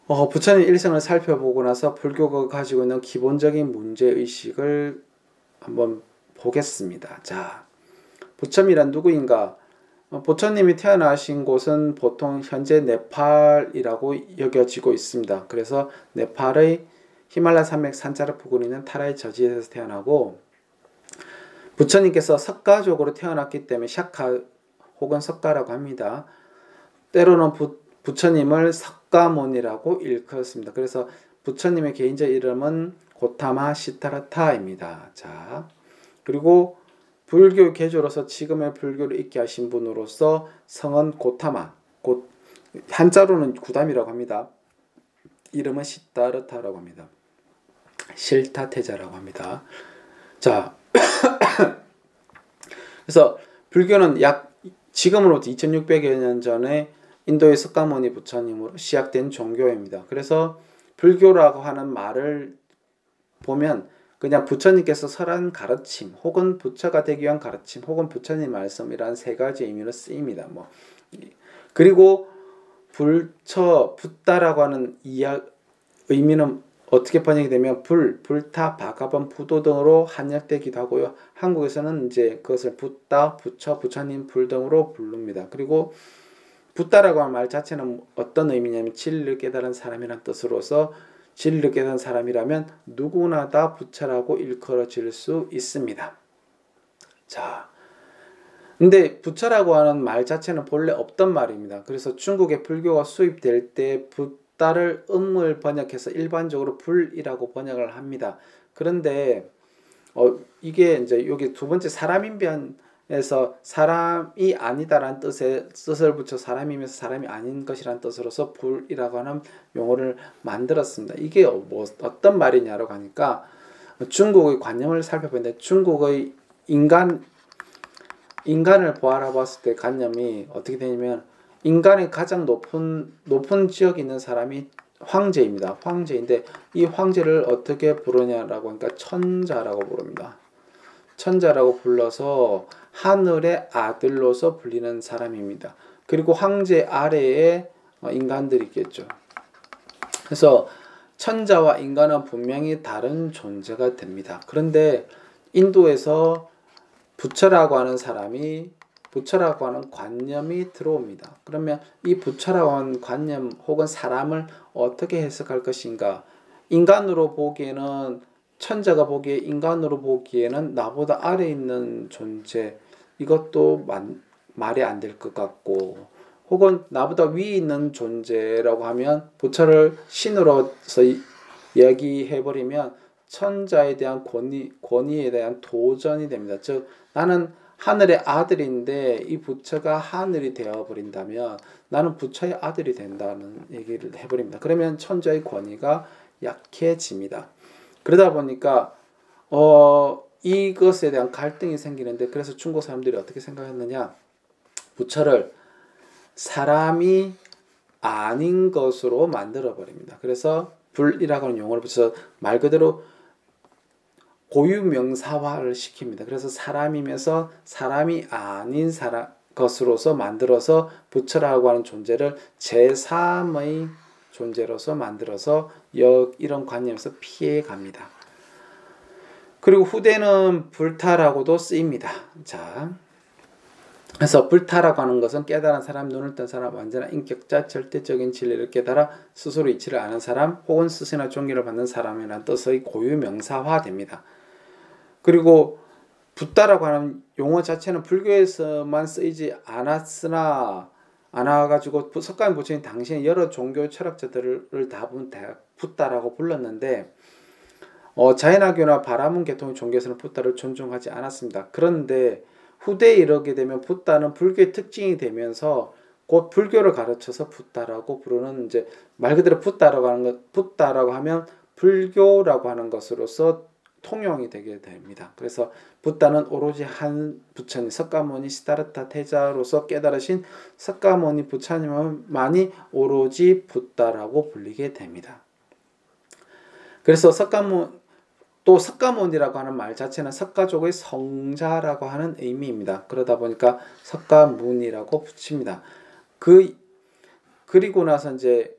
부처님 일생을 살펴보고 나서 불교가 가지고 있는 기본적인 문제의식을 한번 보겠습니다. 자, 부처님이란 누구인가? 부처님이 태어나신 곳은 보통 현재 네팔이라고 여겨지고 있습니다. 그래서 네팔의 히말라야 산맥 산자락 부근에 있는 타라의 저지에서 태어나고 부처님께서 석가족으로 태어났기 때문에 샤카 혹은 석가라고 합니다. 때로는 부처님을 석가모니라고 일컫습니다. 그래서 부처님의 개인적 이름은 고타마 시타라타입니다. 자, 그리고 불교 개조로서 지금의 불교를 있게 하신 분으로서 성은 고타마, 한자로는 구담이라고 합니다. 이름은 시타르타라고 합니다. 실타태자라고 합니다. 자, 그래서 불교는 지금으로부터 2600여 년 전에 인도의 석가모니 부처님으로 시작된 종교입니다. 그래서 불교라고 하는 말을 보면 그냥 부처님께서 설한 가르침, 혹은 부처가 되기 위한 가르침, 혹은 부처님 말씀이라는 세 가지 의미로 쓰입니다. 그리고 붓다라고 하는 의미는 어떻게 번역이 되면 불타, 바가번, 부도 등으로 한약되기도 하고요. 한국에서는 이제 그것을 붓다, 부처, 부처님, 불 등으로 부릅니다. 그리고 붓다라고 하는 말 자체는 어떤 의미냐면 진리를 깨달은 사람이라는 뜻으로서 진리를 깨달은 사람이라면 누구나 다 부처라고 일컬어질 수 있습니다. 자, 근데 부처라고 하는 말 자체는 본래 없던 말입니다. 그래서 중국에 불교가 수입될 때 붓다를 음을 번역해서 일반적으로 불이라고 번역을 합니다. 그런데 이게 이제 여기 두 번째 사람인변에서 사람이 아니다라는 뜻을 붙여 사람이면서 사람이 아닌 것이라는 뜻으로서 불이라고 하는 용어를 만들었습니다. 이게 어떤 말이냐라고 하니까 중국의 관념을 살펴보는데 중국의 인간을 바라봤을 때 관념이 어떻게 되냐면 인간의 가장 높은 지역에 있는 사람이 황제입니다. 황제인데 이 황제를 어떻게 부르냐라고 하니까 천자라고 부릅니다. 천자라고 불러서 하늘의 아들로서 불리는 사람입니다. 그리고 황제 아래에 인간들이 있겠죠. 그래서 천자와 인간은 분명히 다른 존재가 됩니다. 그런데 인도에서 부처라고 하는 관념이 들어옵니다. 그러면 이 부처라고 하는 관념 혹은 사람을 어떻게 해석할 것인가? 인간으로 보기에는 천자가 보기에 인간으로 보기에는 나보다 아래에 있는 존재 이것도 말이 안 될 것 같고 혹은 나보다 위에 있는 존재라고 하면 부처를 신으로서 이야기해버리면 천자에 대한 권위에 대한 도전이 됩니다. 즉 나는 하늘의 아들인데 이 부처가 하늘이 되어버린다면 나는 부처의 아들이 된다는 얘기를 해버립니다. 그러면 천자의 권위가 약해집니다. 그러다 보니까 이것에 대한 갈등이 생기는데 그래서 중국 사람들이 어떻게 생각했느냐? 부처를 사람이 아닌 것으로 만들어버립니다. 그래서 불이라고 하는 용어를 붙여서 말 그대로 고유명사화를 시킵니다. 그래서 사람이면서 사람이 아닌 것으로서 만들어서 부처라고 하는 존재를 제3의 존재로서 만들어서 이런 관념에서 피해갑니다. 그리고 후대는 불타라고도 쓰입니다. 자, 그래서 불타라고 하는 것은 깨달은 사람, 눈을 뜬 사람, 완전한 인격자, 절대적인 진리를 깨달아 스스로 이치를 아는 사람, 혹은 스승이나 존경을 받는 사람이라는 뜻의 고유명사화됩니다. 그리고 붓다라고 하는 용어 자체는 불교에서만 쓰이지 않아가지고 석가모니 부처님 당시에 여러 종교 철학자들을 다 붓다라고 불렀는데 자연화교나 바라문 계통의 종교에서는 붓다를 존중하지 않았습니다. 그런데 후대에 이르게 되면 붓다는 불교의 특징이 되면서 곧 불교를 가르쳐서 붓다라고 부르는 이제 말 그대로 붓다라고 하면 불교라고 하는 것으로서 통용이 되게 됩니다. 그래서 붓다는 오로지 한 부처님 석가모니 시다르타 태자로서 깨달으신 석가모니 부처님만이 오로지 붓다라고 불리게 됩니다. 그래서 석가모니라고 하는 말 자체는 석가족의 성자라고 하는 의미입니다. 그러다 보니까 석가문이라고 붙입니다. 그리고 나서 이제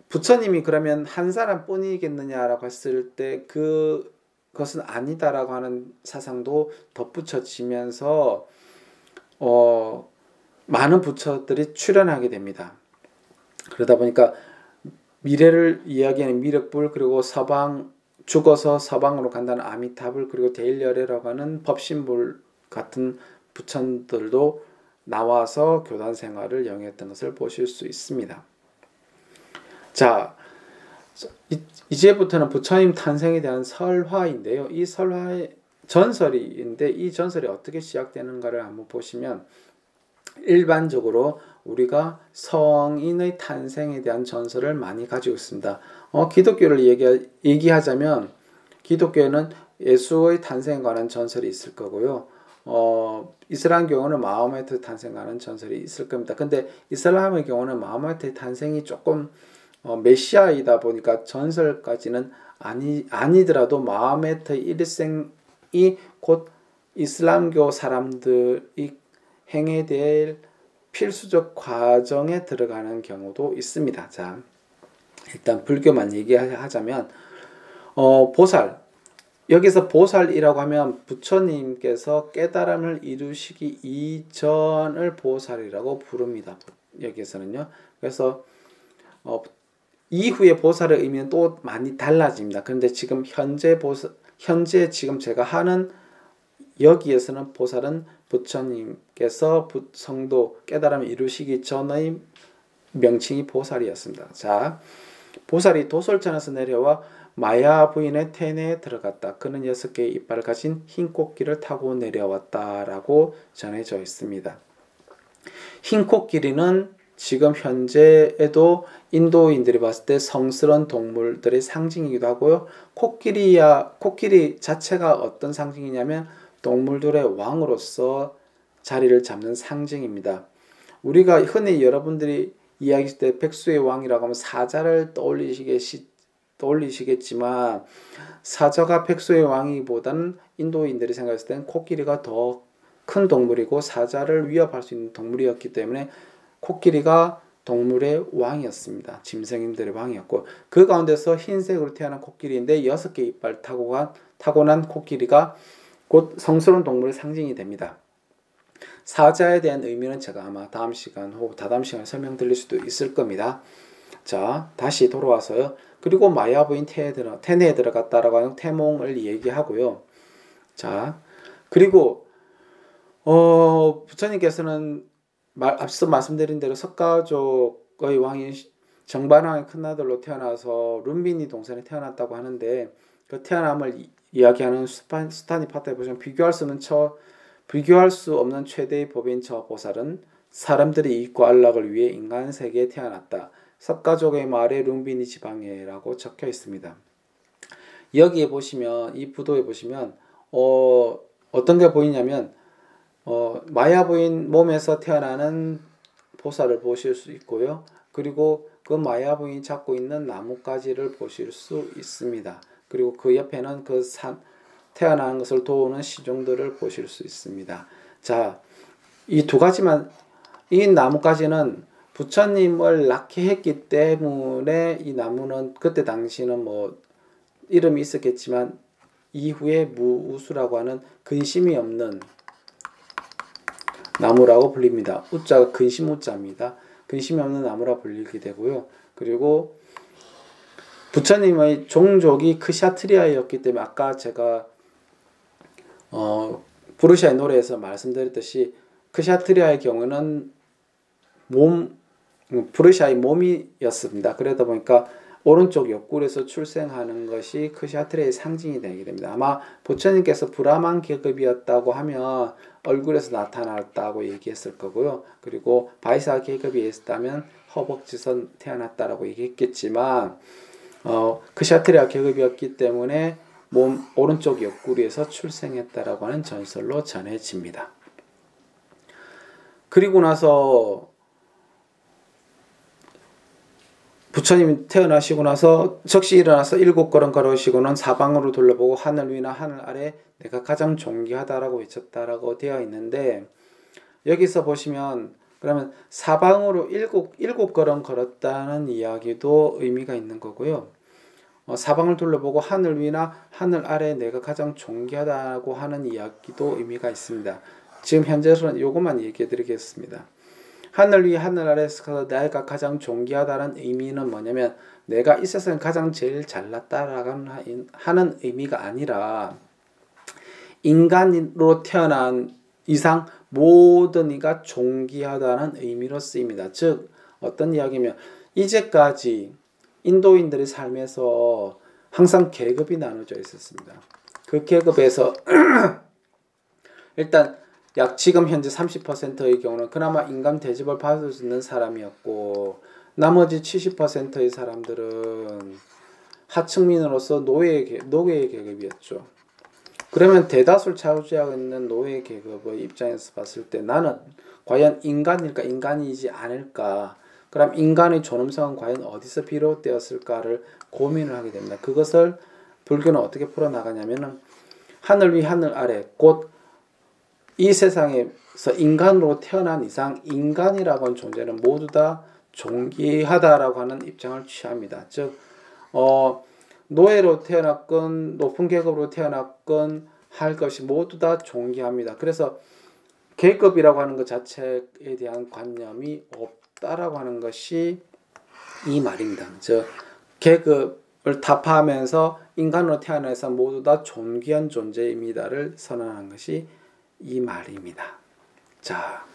부처님이 그러면 한 사람뿐이겠느냐라고 했을 때 그것은 아니다라고 하는 사상도 덧붙여지면서 많은 부처들이 출현하게 됩니다. 그러다 보니까 미래를 이야기하는 미륵불, 그리고 죽어서 서방으로 간다는 아미타불, 그리고 대일열애라고 하는 법신불 같은 부처들도 나와서 교단 생활을 영위했던 것을 보실 수 있습니다. 자, 이제부터는 부처님 탄생에 대한 설화인데요. 이 설화는 전설인데 이 전설이 어떻게 시작되는가를 한번 보시면 일반적으로 우리가 성인의 탄생에 대한 전설을 많이 가지고 있습니다. 기독교를 얘기하자면 기독교에는 예수의 탄생에 관한 전설이 있을 거고요. 이슬람 경우는 마호메트 탄생에 관한 전설이 있을 겁니다. 근데 이슬람의 경우는 마호메트의 탄생이 조금 메시아이다 보니까 전설까지는 아니더라도 마호메트의 일생이 곧 이슬람교 사람들이 행해야 될 필수적 과정에 들어가는 경우도 있습니다. 자, 일단 불교만 얘기하자면 보살, 여기서 보살이라고 하면 부처님께서 깨달음을 이루시기 이전을 보살이라고 부릅니다. 여기서는요. 그래서 이후의 보살의 의미는 또 많이 달라집니다. 그런데 지금 현재 지금 제가 하는 여기에서는 보살은 부처님께서 성도 깨달음을 이루시기 전의 명칭이 보살이었습니다. 자, 보살이 도솔천에서 내려와 마야 부인의 태내에 들어갔다. 그는 6개의 이빨을 가진 흰 코끼리를 타고 내려왔다라고 전해져 있습니다. 흰 코끼리는 지금 현재에도 인도인들이 봤을 때 성스러운 동물들의 상징이기도 하고요. 코끼리 자체가 어떤 상징이냐면 동물들의 왕으로서 자리를 잡는 상징입니다. 우리가 흔히 여러분들이 이야기할 때 백수의 왕이라고 하면 사자를 떠올리시겠지만 사자가 백수의 왕이보다는 인도인들이 생각했을 때는 코끼리가 더 큰 동물이고 사자를 위협할 수 있는 동물이었기 때문에 코끼리가 동물의 왕이었습니다. 짐승인들의 왕이었고 그 가운데서 흰색으로 태어난 코끼리인데 6개 이빨 타고난 코끼리가 곧 성스러운 동물의 상징이 됩니다. 사자에 대한 의미는 제가 아마 다음 시간 혹은 다다음 시간에 설명드릴 수도 있을 겁니다. 자, 다시 돌아와서요. 그리고 마야 부인 태내에 들어갔다라고 하는 태몽을 얘기하고요. 자, 그리고 부처님께서는 앞서 말씀드린 대로 석가족의 왕인 정반왕의 큰아들로 태어나서 룸비니 동산에 태어났다고 하는데 그 태어남을 이야기하는 수타니파타에 보시면 비교할 수 없는 최대의 법인 저 보살은 사람들의 이익과 안락을 위해 인간 세계에 태어났다. 석가족의 말에 룸비니 지방에라고 적혀 있습니다. 여기에 보시면 이 부도에 보시면 어떤 게 보이냐면 마야 부인 몸에서 태어나는 보살을 보실 수 있고요. 그리고 그 마야 부인이 잡고 있는 나뭇가지를 보실 수 있습니다. 그리고 그 옆에는 태어나는 것을 도우는 시종들을 보실 수 있습니다. 자, 이 두 가지만, 이 나뭇가지는 부처님을 낳게 했기 때문에 이 나무는 그때 당시는 뭐 이름이 있었겠지만 이후에 무우수라고 하는 근심이 없는 나무라고 불립니다. 우자가 근심 우자입니다. 근심이 없는 나무라 불리게 되고요. 그리고 부처님의 종족이 크샤트리아였기 때문에 아까 제가 부르샤의 노래에서 말씀드렸듯이 크샤트리아의 경우는 부르샤의 몸이었습니다. 그러다 보니까 오른쪽 옆구리에서 출생하는 것이 크샤트리아의 상징이 되게 됩니다. 아마 부처님께서 브라만 계급이었다고 하면 얼굴에서 나타났다고 얘기했을 거고요. 그리고 바이사 계급이 있었다면 허벅지에서 태어났다라고 얘기했겠지만 크샤트리아 계급이었기 때문에 몸 오른쪽 옆구리에서 출생했다라고 하는 전설로 전해집니다. 그리고 나서 부처님이 태어나시고 나서 즉시 일어나서 7걸음 걸으시고는 사방으로 둘러보고 하늘 위나 하늘 아래 내가 가장 존귀하다라고 외쳤다라고 되어 있는데 여기서 보시면 그러면 사방으로 7걸음 걸었다는 이야기도 의미가 있는 거고요. 사방을 둘러보고 하늘 위나 하늘 아래 내가 가장 존귀하다고 하는 이야기도 의미가 있습니다. 지금 현재로는 이것만 얘기해 드리겠습니다. 하늘 위 하늘 아래에서 내가 가장 존귀하다는 의미는 뭐냐면 내가 이 세상에 가장 제일 잘났다라고 하는 의미가 아니라 인간으로 태어난 이상 모든 이가 존귀하다는 의미로 쓰입니다. 즉 어떤 이야기면 이제까지 인도인들의 삶에서 항상 계급이 나눠져 있었습니다. 그 계급에서 일단 약 지금 현재 30%의 경우는 그나마 인감 대접을 받을 수 있는 사람이었고, 나머지 70%의 사람들은 하층민으로서 노예 계급이었죠. 그러면 대다수를 차지하고 있는 노예 계급의 입장에서 봤을 때 나는 과연 인간일까, 인간이지 않을까, 그럼 인간의 존엄성은 과연 어디서 비롯되었을까를 고민을 하게 됩니다. 그것을 불교는 어떻게 풀어나가냐면은 하늘 위 하늘 아래, 곧 이 세상에서 인간으로 태어난 이상 인간이라고 하는 존재는 모두 다 존귀하다라고 하는 입장을 취합니다. 즉 노예로 태어났건 높은 계급으로 태어났건 할 것이 모두 다 존귀합니다. 그래서 계급이라고 하는 것 자체에 대한 관념이 없다라고 하는 것이 이 말입니다. 즉 계급을 타파하면서 인간으로 태어나서 모두 다 존귀한 존재입니다를 선언하는 것이 이 말입니다. 자,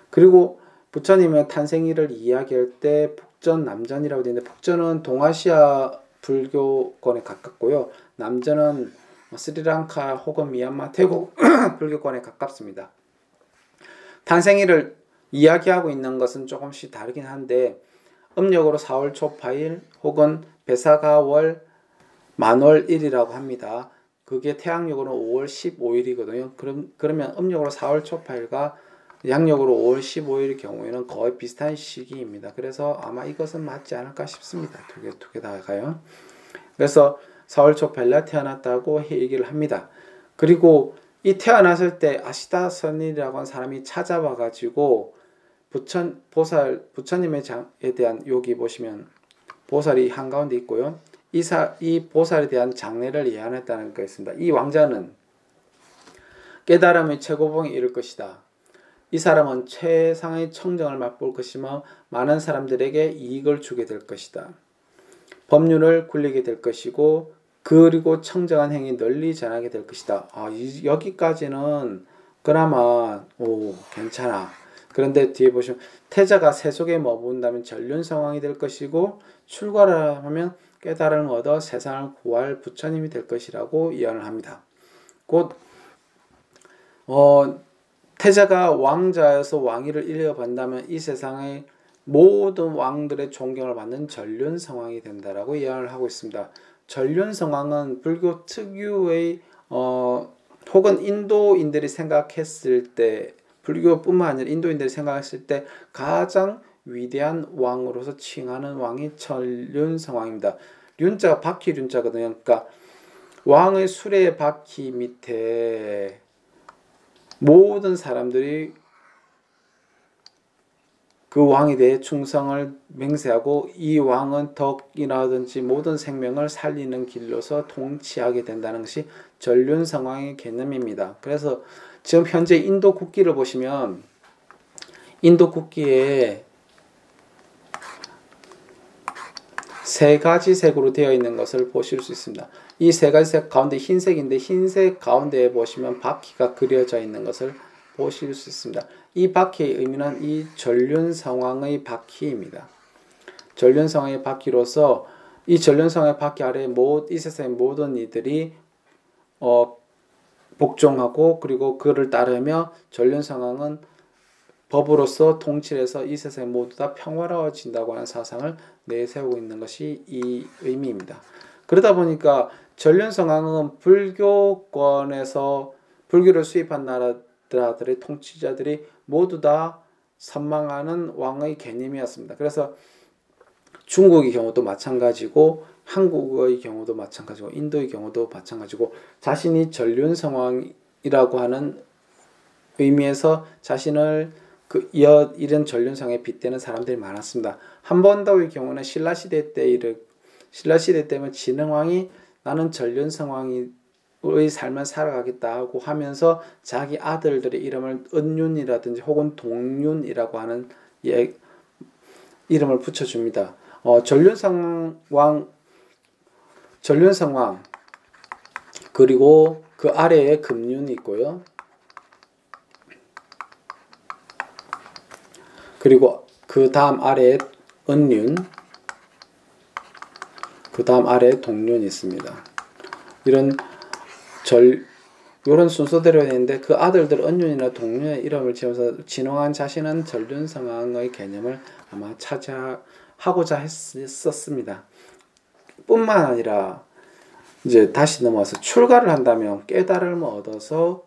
그리고 부처님의 탄생일을 이야기할 때 북전, 남전이라고 되어 있는데, 북전은 동아시아 불교권에 가깝고요. 남전은 스리랑카 혹은 미얀마, 태국 불교권에 가깝습니다. 탄생일을 이야기하고 있는 것은 조금씩 다르긴 한데, 음력으로 4월 초파일 혹은 베사가월 만월일이라고 합니다. 그게 태양력으로 5월 15일이거든요. 그러면 음력으로 4월 초파일과 양력으로 5월 15일의 경우에는 거의 비슷한 시기입니다. 그래서 아마 이것은 맞지 않을까 싶습니다. 두 개 다가요. 그래서 4월 초파일날 태어났다고 얘기를 합니다. 그리고 이 태어났을 때 아시다선이라고 하는 사람이 찾아와가지고 부처님의 장에 대한, 여기 보시면 보살이 한가운데 있고요. 이 보살에 대한 장례를 예언했다는 거 있습니다. 이 왕자는 깨달음의 최고봉에 이를 것이다. 이 사람은 최상의 청정을 맛볼 것이며 많은 사람들에게 이익을 주게 될 것이다. 법률을 굴리게 될 것이고 그리고 청정한 행위 널리 전하게 될 것이다. 여기까지는 그나마 괜찮아. 그런데 뒤에 보시면 태자가 세속에 머문다면 전륜 상황이 될 것이고 출가를 하면 깨달음을 얻어 세상을 구할 부처님이 될 것이라고 예언을 합니다. 곧 태자가 왕자여서 왕위를 이어받는다면 이 세상의 모든 왕들의 존경을 받는 전륜 상황이 된다라고 예언을 하고 있습니다. 전륜 상황은 불교 특유의 혹은 인도인들이 생각했을 때, 불교뿐만 아니라 인도인들이 생각했을 때 가장 위대한 왕으로서 칭하는 왕이 전륜 상황입니다. 륜자가 바퀴 륜자거든요. 그러니까 왕의 수레의 바퀴 밑에 모든 사람들이 그 왕에 대해 충성을 맹세하고 이 왕은 덕이라든지 모든 생명을 살리는 길로서 통치하게 된다는 것이 전륜 상황의 개념입니다. 그래서 지금 현재 인도 국기를 보시면 인도 국기에 세 가지 색으로 되어 있는 것을 보실 수 있습니다. 이 세 가지 색 가운데 흰색인데 흰색 가운데에 보시면 바퀴가 그려져 있는 것을 보실 수 있습니다. 이 바퀴의 의미는 이 전륜 상황의 바퀴입니다. 전륜 상황의 바퀴로서 이 전륜 상황의 바퀴 아래 이 세상의 모든 이들이 복종하고 그리고 그를 따르며 전륜 상황은 법으로서 통치해서 이 세상이 모두 다 평화로워진다고 하는 사상을 내세우고 있는 것이 이 의미입니다. 그러다 보니까 전륜 상황은 불교권에서 불교를 수입한 나라들의 통치자들이 모두 다 선망하는 왕의 개념이었습니다. 그래서 중국의 경우도 마찬가지고 한국의 경우도 마찬가지고 인도의 경우도 마찬가지고 자신이 전륜 상황이라고 하는 의미에서 자신을 이런 전륜상에 빗대는 사람들이 많았습니다. 한번더의 경우는 신라시대 때면 진흥왕이 나는 전륜상왕의 삶을 살아가겠다 하고 하면서 자기 아들들의 이름을 은륜이라든지 혹은 동륜이라고 하는 이름을 붙여줍니다. 전륜상왕 그리고 그 아래에 금륜이 있고요. 그리고 그 다음 아래에 은륜, 그 다음 아래에 동륜이 있습니다. 이런 이런 순서대로 했는데 그 아들들 은윤이나 동윤의 이름을 지으면서 진홍한 자신은 전륜성왕의 개념을 아마 하고자 했었습니다. 뿐만 아니라 이제 다시 넘어와서 출가를 한다면 깨달음을 얻어서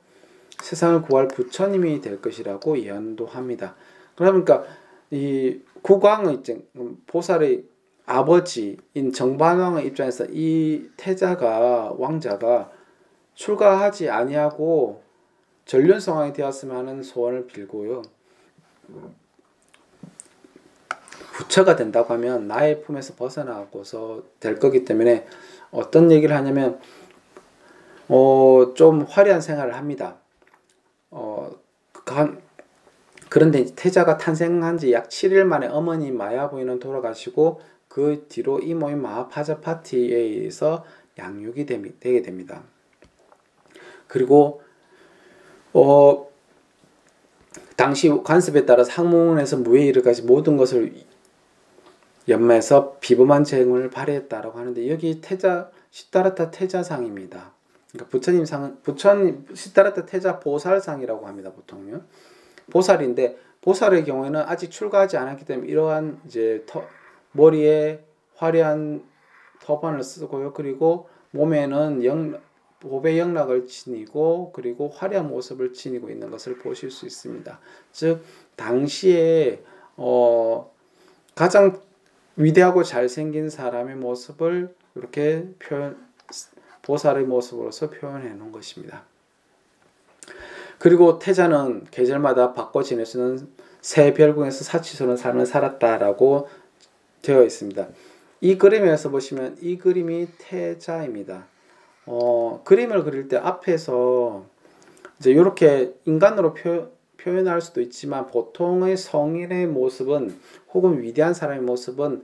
세상을 구할 부처님이 될 것이라고 예언도 합니다. 그러니까 이 국왕의 보살의 아버지인 정반왕의 입장에서 이 태자가 왕자가 출가하지 아니하고 전륜성왕이 되었으면 하는 소원을 빌고요. 부처가 된다고 하면 나의 품에서 벗어나고서 될 거기 때문에 어떤 얘기를 하냐면 좀 화려한 생활을 합니다. 그런데 태자가 태생한 지 약 7일 만에 어머니 마야부인은 돌아가시고 그 뒤로 이모인 마하파자파티에 의해서 양육이 되게 됩니다. 그리고 당시 관습에 따라서 학문에서 무에 이르까지 모든 것을 연마해서 비범한 재능을 발휘했다라고 하는데 여기 시타라타 태자상입니다. 그러니까 부처님 시타라타 태자 보살상이라고 합니다. 보통요. 보살인데 보살의 경우에는 아직 출가하지 않았기 때문에 이러한 이제 머리에 화려한 터반을 쓰고요. 그리고 몸에는 보배 영락을 지니고 그리고 화려한 모습을 지니고 있는 것을 보실 수 있습니다. 즉 당시에 가장 위대하고 잘생긴 사람의 모습을 이렇게 보살의 모습으로서 표현해 놓은 것입니다. 그리고 태자는 계절마다 바꿔 지낼 수 있는 새 별궁에서 사치스러운 삶을 살았다라고 되어 있습니다. 이 그림에서 보시면 이 그림이 태자입니다. 그림을 그릴 때 앞에서 이제 이렇게 인간으로 표현할 수도 있지만 보통의 성인의 모습은 혹은 위대한 사람의 모습은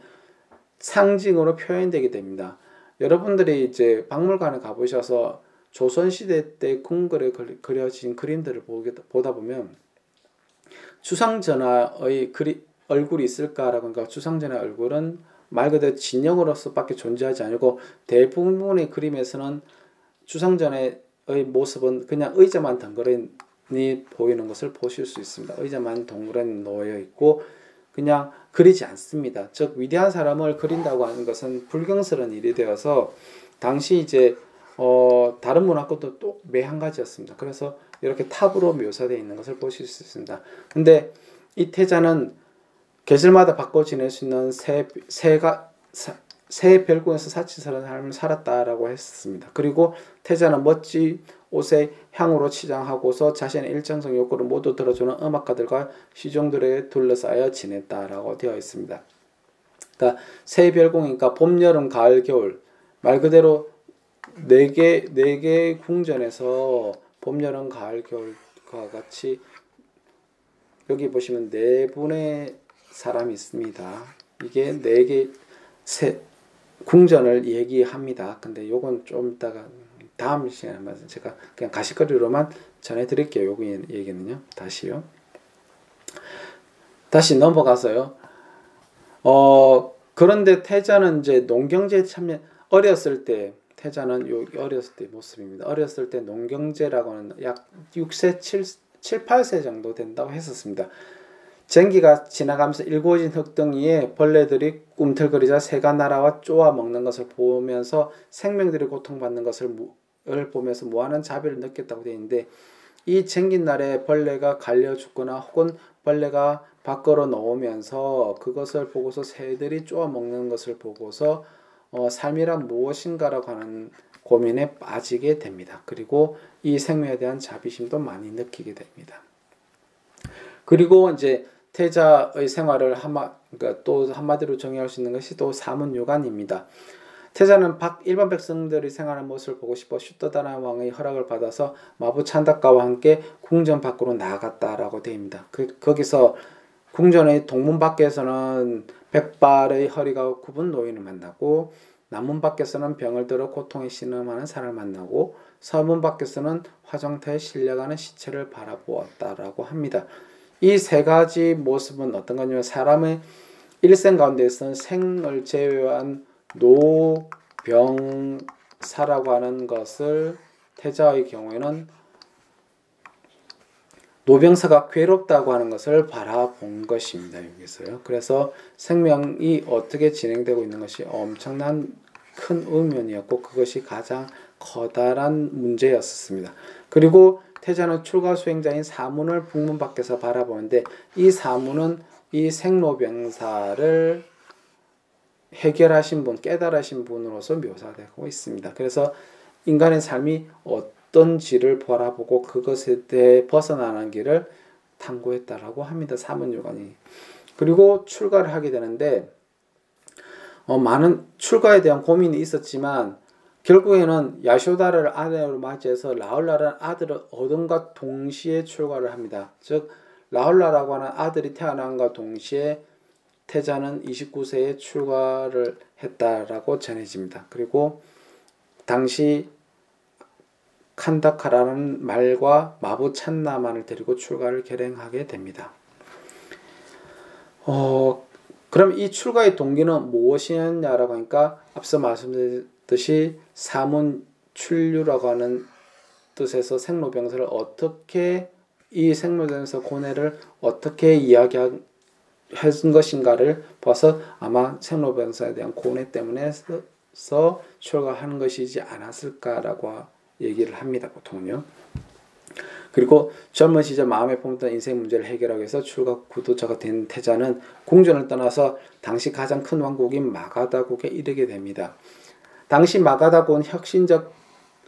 상징으로 표현되게 됩니다. 여러분들이 이제 박물관에 가보셔서 조선시대 때 궁궐에 그려진 그림들을 보다 보면 주상전하의 얼굴이 있을까라고 하니까 주상전하의 얼굴은 말 그대로 진영으로서밖에 존재하지 않고 대부분의 그림에서는 주상전하의 모습은 그냥 의자만 덩그러니 보이는 것을 보실 수 있습니다. 의자만 덩그러니 놓여 있고 그냥 그리지 않습니다. 즉 위대한 사람을 그린다고 하는 것은 불경스러운 일이 되어서 당시 이제 다른 문화권도 또 매한가지였습니다. 그래서 이렇게 탑으로 묘사되어 있는 것을 보실 수 있습니다. 근데 이 태자는 계절마다 바꿔 지낼 수 있는 새 별궁에서 사치스러운 삶을 살았다라고 했습니다. 그리고 태자는 멋진 옷에 향으로 치장하고서 자신의 일정성 욕구를 모두 들어주는 음악가들과 시종들에게 둘러싸여 지냈다라고 되어 있습니다. 그러니까 새 별궁이니까 봄, 여름, 가을, 겨울 말 그대로 네 개 궁전에서 봄, 여름, 가을, 겨울과 같이 여기 보시면 네 분의 사람이 있습니다. 이게 궁전을 얘기합니다. 근데 요건 좀 이따가 다음 시간에 제가 그냥 가시거리로만 전해드릴게요. 요거 얘기는요. 다시요. 다시 넘어가서요. 그런데 태자는 이제 농경제에 참여 어렸을 때 태자는 여기 어렸을 때 모습입니다. 어렸을 때 농경제라고 하는 약 6세, 7, 8세 정도 된다고 했었습니다. 쟁기가 지나가면서 일구어진 흙덩이에 벌레들이 꿈틀거리자 새가 날아와 쪼아 먹는 것을 보면서 생명들이 고통받는 것을 보면서 무한한 자비를 느꼈다고 되어 있는데 이 쟁긴 날에 벌레가 갈려 죽거나 혹은 벌레가 밖으로 나오면서 그것을 보고서 새들이 쪼아 먹는 것을 보고서 삶이란 무엇인가라고 하는 고민에 빠지게 됩니다. 그리고 이 생명에 대한 자비심도 많이 느끼게 됩니다. 그리고 이제 태자의 생활을 그러니까 또 한마디로 정의할 수 있는 것이 또 사문유관입니다. 태자는 일반 백성들이 생활하는 모습을 보고 싶어 슈터다나 왕의 허락을 받아서 마부 찬다카와 함께 궁전 밖으로 나아갔다라고 되어 있습니다. 거기서 궁전의 동문 밖에서는 백발의 허리가 굽은 노인을 만나고 남문 밖에서는 병을 들어 고통에 신음하는 사람을 만나고 서문 밖에서는 화정터에 실려가는 시체를 바라보았다라고 합니다. 이 세 가지 모습은 어떤 거냐면 사람의 일생 가운데서는 생을 제외한 노, 병, 사라고 하는 것을 태자의 경우에는 노병사가 괴롭다고 하는 것을 바라본 것입니다. 여기서요. 그래서 생명이 어떻게 진행되고 있는 것이 엄청난 큰 의문이었고 그것이 가장 커다란 문제였습니다. 그리고 태자는 출가 수행자인 사문을 북문 밖에서 바라보는데 이 사문은 이 생로병사를 해결하신 분, 깨달으신 분으로서 묘사되고 있습니다. 그래서 인간의 삶이 어떤지를 바라보고 그것에 대해 벗어나는 길을 탐구했다라고 합니다. 사문유관이. 그리고 출가를 하게 되는데 많은 출가에 대한 고민이 있었지만 결국에는 야쇼다를 아내로 맞이해서 라울라라는 아들을 얻음과 동시에 출가를 합니다. 즉 라울라라고 하는 아들이 태어난과 동시에 태자는 29세에 출가를 했다라고 전해집니다. 그리고 당시 칸다카라는 말과 마부 찬나만을 데리고 출가를 결행하게 됩니다. 그럼 이 출가의 동기는 무엇이냐라고 하니까 앞서 말씀드렸듯이 사문 출류라고 하는 뜻에서 생로병사를 어떻게 이 생로병사 고뇌를 어떻게 이야기한 것인가를 봐서 아마 생로병사에 대한 고뇌 때문에서 출가하는 것이지 않았을까라고 얘기를 합니다. 보통은요. 그리고 젊은 시절 마음에 품었던 인생 문제를 해결하기 위해서 출가 구도자가 된 태자는 궁전을 떠나서 당시 가장 큰 왕국인 마가다국에 이르게 됩니다. 당시 마가다국은 혁신적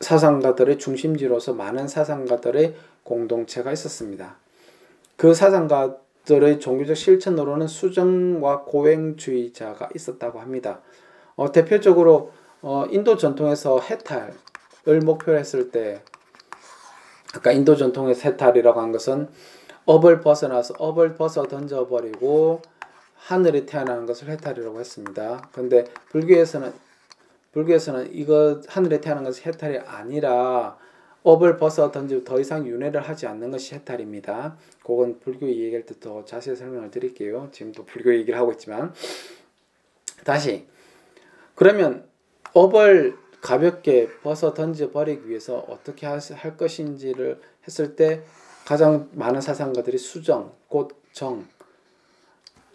사상가들의 중심지로서 많은 사상가들의 공동체가 있었습니다. 그 사상가들의 종교적 실천으로는 수정과 고행주의자가 있었다고 합니다. 대표적으로 인도 전통에서 해탈을 목표로 했을 때 아까 인도 전통의 해탈이라고 한 것은 업을 벗어 던져버리고 하늘에 태어나는 것을 해탈이라고 했습니다. 그런데 불교에서는 이거 하늘에 태어나는 것이 해탈이 아니라 업을 벗어 던지고 더 이상 윤회를 하지 않는 것이 해탈입니다. 그건 불교 얘기할 때 더 자세히 설명을 드릴게요. 지금 또 불교 얘기를 하고 있지만 다시 그러면 업을 가볍게 벗어 던져버리기 위해서 어떻게 할 것인지를 했을 때 가장 많은 사상가들이 수정, 곧 정,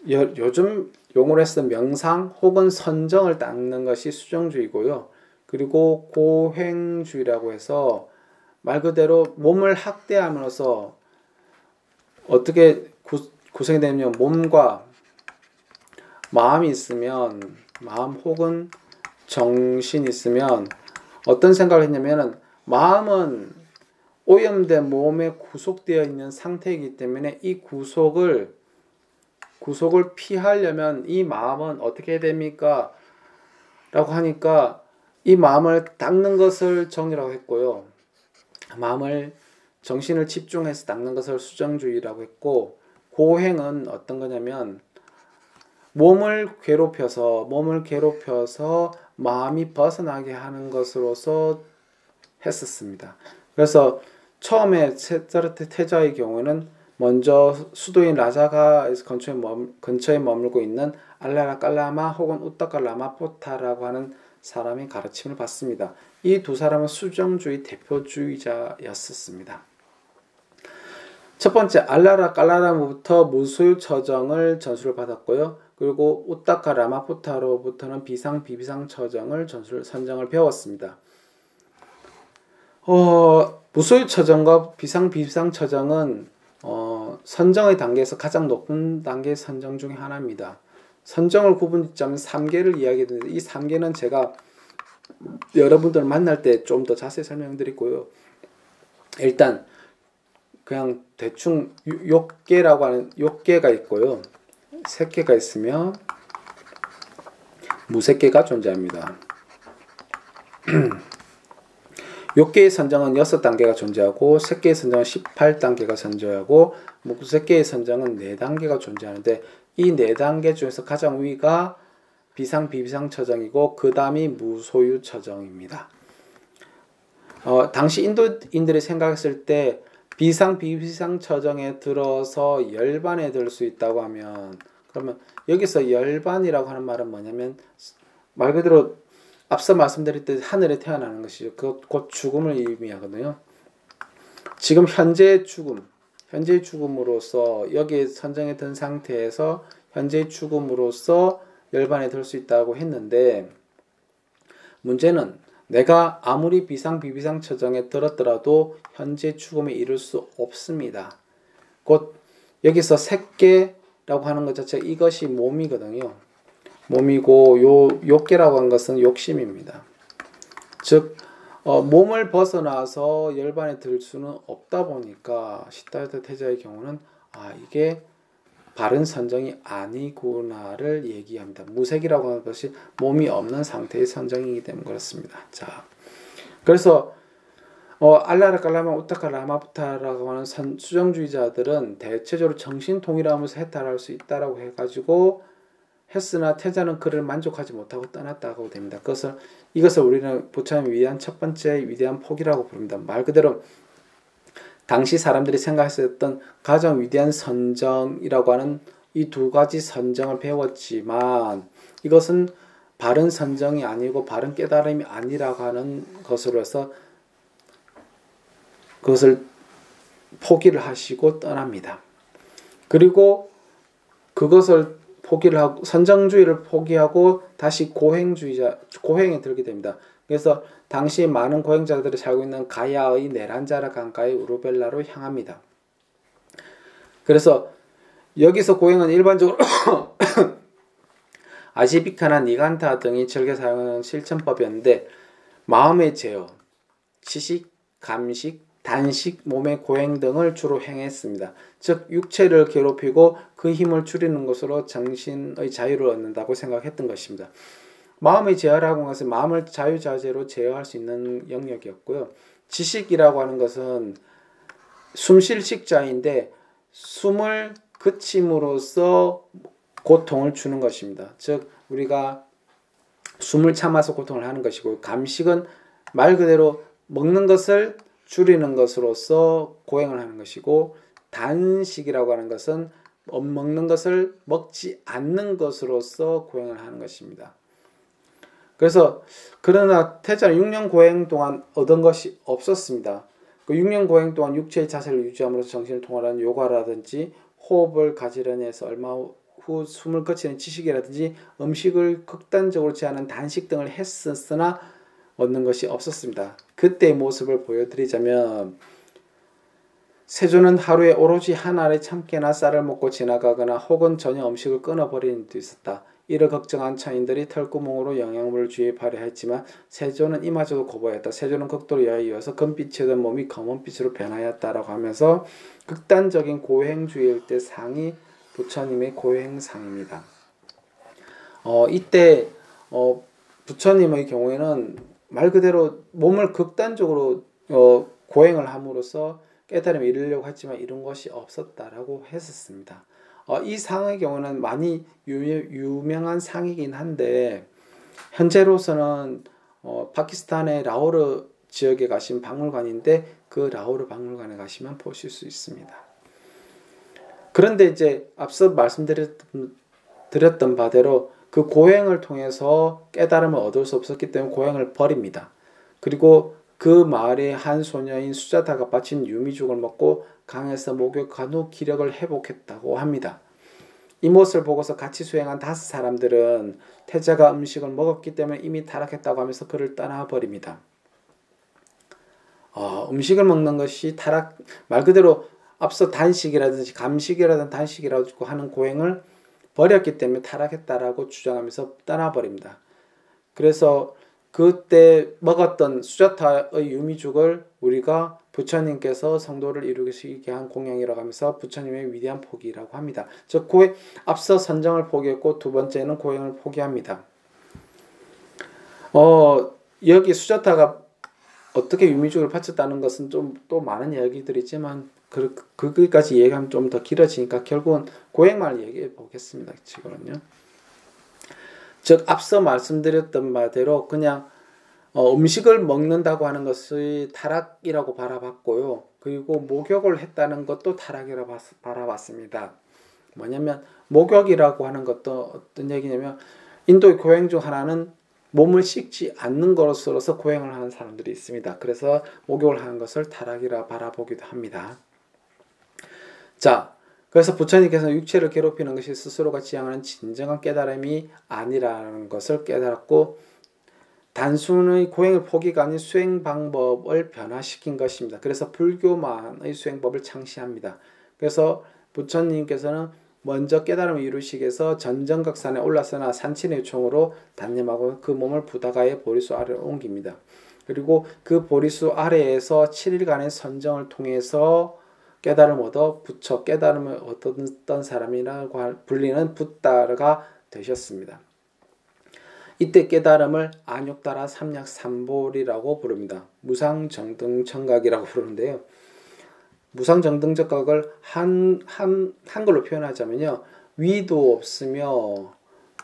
요즘 용어로 해서 명상 혹은 선정을 닦는 것이 수정주의고요. 그리고 고행주의라고 해서 말 그대로 몸을 학대함으로써 어떻게 구성이 되냐면 몸과 마음이 있으면 마음 혹은 정신이 있으면 어떤 생각을 했냐면은 마음은 오염된 몸에 구속되어 있는 상태이기 때문에 이 구속을 피하려면 이 마음은 어떻게 해야 됩니까? 라고 하니까 이 마음을 닦는 것을 정이라고 했고요. 정신을 집중해서 닦는 것을 수정주의라고 했고 고행은 어떤 거냐면 몸을 괴롭혀서 마음이 벗어나게 하는 것으로서 했었습니다. 그래서 처음에 시다르타 태자의 경우에는 먼저 수도인 라자가 근처에 머물고 있는 알라라 깔라마 혹은 우따카 라마포타라고 하는 사람이 가르침을 받습니다. 이 두 사람은 수정주의 대표주의자였었습니다. 첫 번째 알라라 깔라라부터 무소유 처정을 전수를 받았고요. 그리고 우따카 라마포타로부터는 비상 비비상 처정을 선정을 배웠습니다. 무소유 처정과 비상 비비상 처정은 선정의 단계에서 가장 높은 단계의 선정 중에 하나입니다. 선정을 구분짓자면 3개를 이야기했는데 이 3개는 제가 여러분들 만날 때 좀 더 자세히 설명드리고요. 일단 그냥 대충 6개라고 하는 6개가 있고요. 3개가 있으며 무색개가 존재합니다. 6개의 선정은 6단계가 존재하고 3개의 선정은 18단계가 존재하고 무색개의 선정은 4단계가 존재하는데 이 4단계 중에서 가장 위가 비상 비비상 처정이고 그 다음이 무소유 처정입니다. 당시 인도인들이 생각했을 때 비상 비비상 처정에 들어서 열반에 들 수 있다고 하면 그러면 여기서 열반이라고 하는 말은 뭐냐면 말 그대로 앞서 말씀드렸듯이 하늘에 태어나는 것이죠. 곧 죽음을 의미하거든요. 지금 현재의 죽음으로서 여기에 선정에 든 상태에서 현재의 죽음으로서 열반에 들 수 있다고 했는데, 문제는 내가 아무리 비상비비상 처정에 들었더라도 현재 죽음에 이를 수 없습니다. 곧 여기서 색계라고 하는 것 자체가 이것이 몸이거든요. 몸이고 욕계라고 하는 것은 욕심입니다. 즉 몸을 벗어나서 열반에 들 수는 없다 보니까 시타르타 태자의 경우는 이게 바른 선정이 아니구나를 얘기합니다. 무색이라고 하는 것이 몸이 없는 상태의 선정이기 때문에 그렇습니다. 자, 그래서 알라르 깔라마 우타카 라마부타라고 하는 수정주의자들은 대체적으로 정신통일하면서 해탈할 수 있다라고 해가지고 했으나 태자는 그를 만족하지 못하고 떠났다고 됩니다. 이것을 우리는 부처님의 위대한 첫 번째 위대한 폭이라고 부릅니다. 말 그대로 당시 사람들이 생각했었던 가장 위대한 선정이라고 하는 이 두 가지 선정을 배웠지만 이것은 바른 선정이 아니고 바른 깨달음이 아니라고 하는 것으로서 그것을 포기를 하시고 떠납니다. 그리고 그것을 포기를 하고 선정주의를 포기하고 다시 고행에 들게 됩니다. 그래서 당시 많은 고행자들이 살고 있는 가야의 네란자라 강가의 우르벨라로 향합니다. 그래서 여기서 고행은 일반적으로 아시비카나 니간타 등이 즐겨 사용하는 실천법이었는데, 마음의 제어, 지식, 감식, 단식, 몸의 고행 등을 주로 행했습니다. 즉 육체를 괴롭히고 그 힘을 줄이는 것으로 정신의 자유를 얻는다고 생각했던 것입니다. 마음의 제어라고 하는 것은 마음을 자유자재로 제어할 수 있는 영역이었고요. 지식이라고 하는 것은 숨쉴 식자인데 숨을 그침으로써 고통을 주는 것입니다. 즉 우리가 숨을 참아서 고통을 하는 것이고, 감식은 말 그대로 먹는 것을 줄이는 것으로서 고행을 하는 것이고, 단식이라고 하는 것은 먹는 것을 먹지 않는 것으로서 고행을 하는 것입니다. 그래서 그러나 태자는 6년 고행 동안 얻은 것이 없었습니다. 그 6년 고행 동안 육체의 자세를 유지함으로써 정신을 통할하는 요가라든지 호흡을 가지런히 해서 얼마 후 숨을 거치는 지식이라든지 음식을 극단적으로 제한하는 단식 등을 했으나 얻는 것이 없었습니다. 그때의 모습을 보여드리자면, 세조는 하루에 오로지 한 알의 참깨나 쌀을 먹고 지나가거나 혹은 전혀 음식을 끊어버리는 데 있었다. 이를 걱정한 차인들이 털구멍으로 영양분을 주위에 발휘했지만 세조는 이마저도 거부하였다. 세조는 극도로 야이어서 금빛이던 몸이 검은빛으로 변하였다라고 하면서 극단적인 고행주의일 때 상이 부처님의 고행상입니다. 이때 부처님의 경우에는 말 그대로 몸을 극단적으로 고행을 함으로써 깨달음에 이르려고 했지만 이룬 것이 없었다라고 했었습니다. 이 상의 경우는 많이 유명한 상이긴 한데, 현재로서는 파키스탄의 라호르 지역에 가신 박물관인데 그 라호르 박물관에 가시면 보실 수 있습니다. 그런데 이제 앞서 말씀드렸던 바대로 그 고행을 통해서 깨달음을 얻을 수 없었기 때문에 고행을 버립니다. 그리고 그 마을의 한 소녀인 수자타가 바친 유미죽을 먹고 강에서 목욕한 후 기력을 회복했다고 합니다. 이 모습을 보고서 같이 수행한 5사람들은 태자가 음식을 먹었기 때문에 이미 타락했다고 하면서 그를 떠나버립니다. 음식을 먹는 것이 타락, 말 그대로 앞서 단식이라든지 감식이라든지 단식이라고 하는 고행을 버렸기 때문에 타락했다라고 주장하면서 떠나버립니다. 그래서 그때 먹었던 수자타의 유미죽을 우리가 부처님께서 성도를 이루시게 한 공양이라고 하면서 부처님의 위대한 포기라고 합니다. 즉 앞서 선정을 포기했고 두 번째는 고행을 포기합니다. 여기 수자타가 어떻게 유미죽을 바쳤다는 것은 좀 또 많은 이야기들이 있지만 거기까지 얘기하면 좀 더 길어지니까 결국은 고행만 얘기해 보겠습니다. 지금은요. 즉 앞서 말씀드렸던 바대로 그냥 음식을 먹는다고 하는 것이 타락이라고 바라봤고요. 그리고 목욕을 했다는 것도 타락이라고 바라봤습니다. 뭐냐면 목욕이라고 하는 것도 어떤 얘기냐면 인도의 고행 중 하나는 몸을 씻지 않는 것으로서 고행을 하는 사람들이 있습니다. 그래서 목욕을 하는 것을 타락이라 바라보기도 합니다. 자, 그래서 부처님께서는 육체를 괴롭히는 것이 스스로가 지향하는 진정한 깨달음이 아니라는 것을 깨달았고 단순의 고행의 포기가 아닌 수행 방법을 변화시킨 것입니다. 그래서 불교만의 수행법을 창시합니다. 그래서 부처님께서는 먼저 깨달음을 이루시기 위해서 전정각산에 올라서나 산신의 요청으로 단념하고 그 몸을 부다가의 보리수 아래로 옮깁니다. 그리고 그 보리수 아래에서 7일간의 선정을 통해서 깨달음을 얻어 부처 깨달음을 얻었던 사람이라고 불리는 붓다가 되셨습니다. 이때 깨달음을 안욕다라 삼약삼볼이라고 부릅니다. 무상정등청각이라고 부르는데요. 무상정등청각을 한글로 표현하자면요. 위도 없으며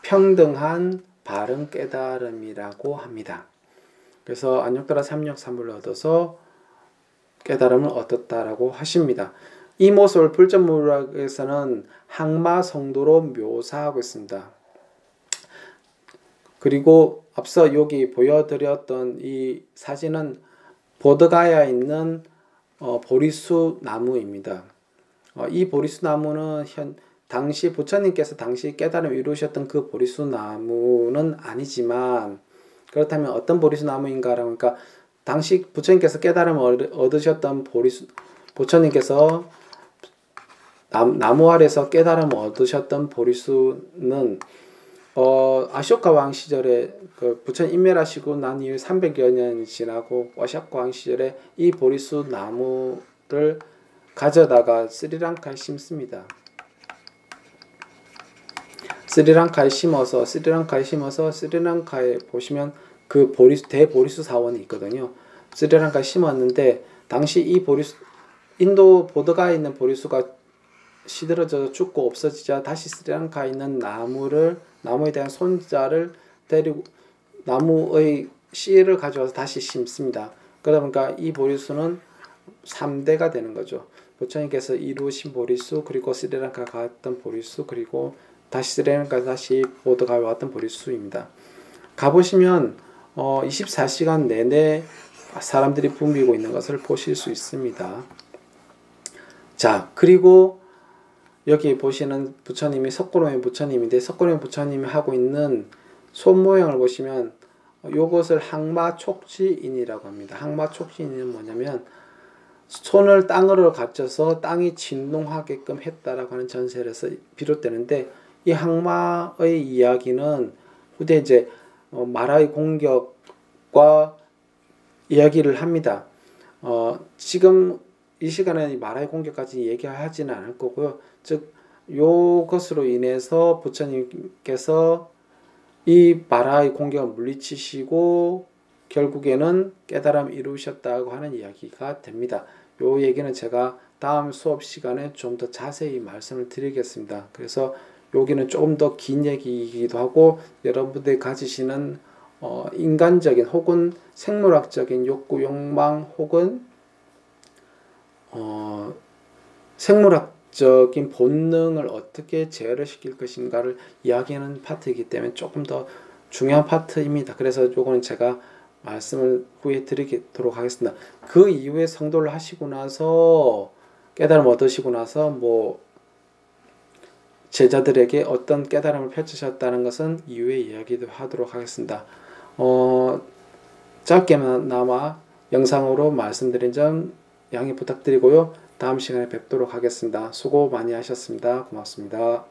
평등한 바른 깨달음이라고 합니다. 그래서 안욕다라 삼약삼볼을 얻어서 깨달음을 얻었다라고 하십니다. 이 모습을 불전문학에서는 항마성도로 묘사하고 있습니다. 그리고 앞서 여기 보여드렸던 이 사진은 보드가야에 있는 보리수 나무입니다. 이 보리수 나무는 당시 부처님께서 당시 깨달음을 이루셨던 그 보리수 나무는 아니지만 그렇다면 어떤 보리수 나무인가라고 하니까 당시 부처님께서 깨달음을 얻으셨던 부처님께서 나무 아래서 깨달음을 얻으셨던 보리수는 아쇼카 왕 시절에 그 부처님 인멸하시고 난 이후 300여 년이 지나고 어샤카 왕 시절에 이 보리수 나무를 가져다가 스리랑카에 심습니다. 스리랑카에 심어서 스리랑카에 보시면 그 대보리수 사원이 있거든요. 스리랑카에 심었는데 당시 이 보리수 인도 보드가에 있는 보리수가 시들어져 죽고 없어지자 다시 스리랑카에 있는 나무에 대한 손자를 데리고 나무의 씨를 가져와서 다시 심습니다. 그러다 보니까 이 보리수는 3대가 되는 거죠. 부처님께서 이루신 보리수, 그리고 스리랑카 갔던 보리수, 그리고 다시 스리랑카 다시 보드가에 왔던 보리수입니다. 가보시면 24시간 내내 사람들이 붐비고 있는 것을 보실 수 있습니다. 자, 그리고 여기 보시는 부처님이 석고로미 부처님인데 석고로미 부처님이 하고 있는 손 모양을 보시면 이것을 항마촉지인이라고 합니다. 항마촉지인은 뭐냐면 손을 땅으로 갖춰서 땅이 진동하게끔 했다라고 하는 전설에서 비롯되는데 이 항마의 이야기는 후대 이제 마라의 공격과 이야기를 합니다. 지금 이 시간에 마라의 공격까지 얘기하지는 않을 거고요. 즉 요것으로 인해서 부처님께서 이 마라의 공격을 물리치시고 결국에는 깨달음을 이루셨다고 하는 이야기가 됩니다. 요 얘기는 제가 다음 수업 시간에 좀 더 자세히 말씀을 드리겠습니다. 그래서 여기는 조금 더 긴 얘기이기도 하고 여러분들이 가지시는 인간적인 혹은 생물학적인 욕구, 욕망 혹은 생물학적인 본능을 어떻게 제어를 시킬 것인가를 이야기하는 파트이기 때문에 조금 더 중요한 파트입니다. 그래서 요거는 제가 말씀을 후에 드리도록 하겠습니다. 그 이후에 성도를 하시고 나서 깨달음을 얻으시고 나서 제자들에게 어떤 깨달음을 펼치셨다는 것은 이후에 이야기도 하도록 하겠습니다. 짧게나마 영상으로 말씀드린 점 양해 부탁드리고요. 다음 시간에 뵙도록 하겠습니다. 수고 많이 하셨습니다. 고맙습니다.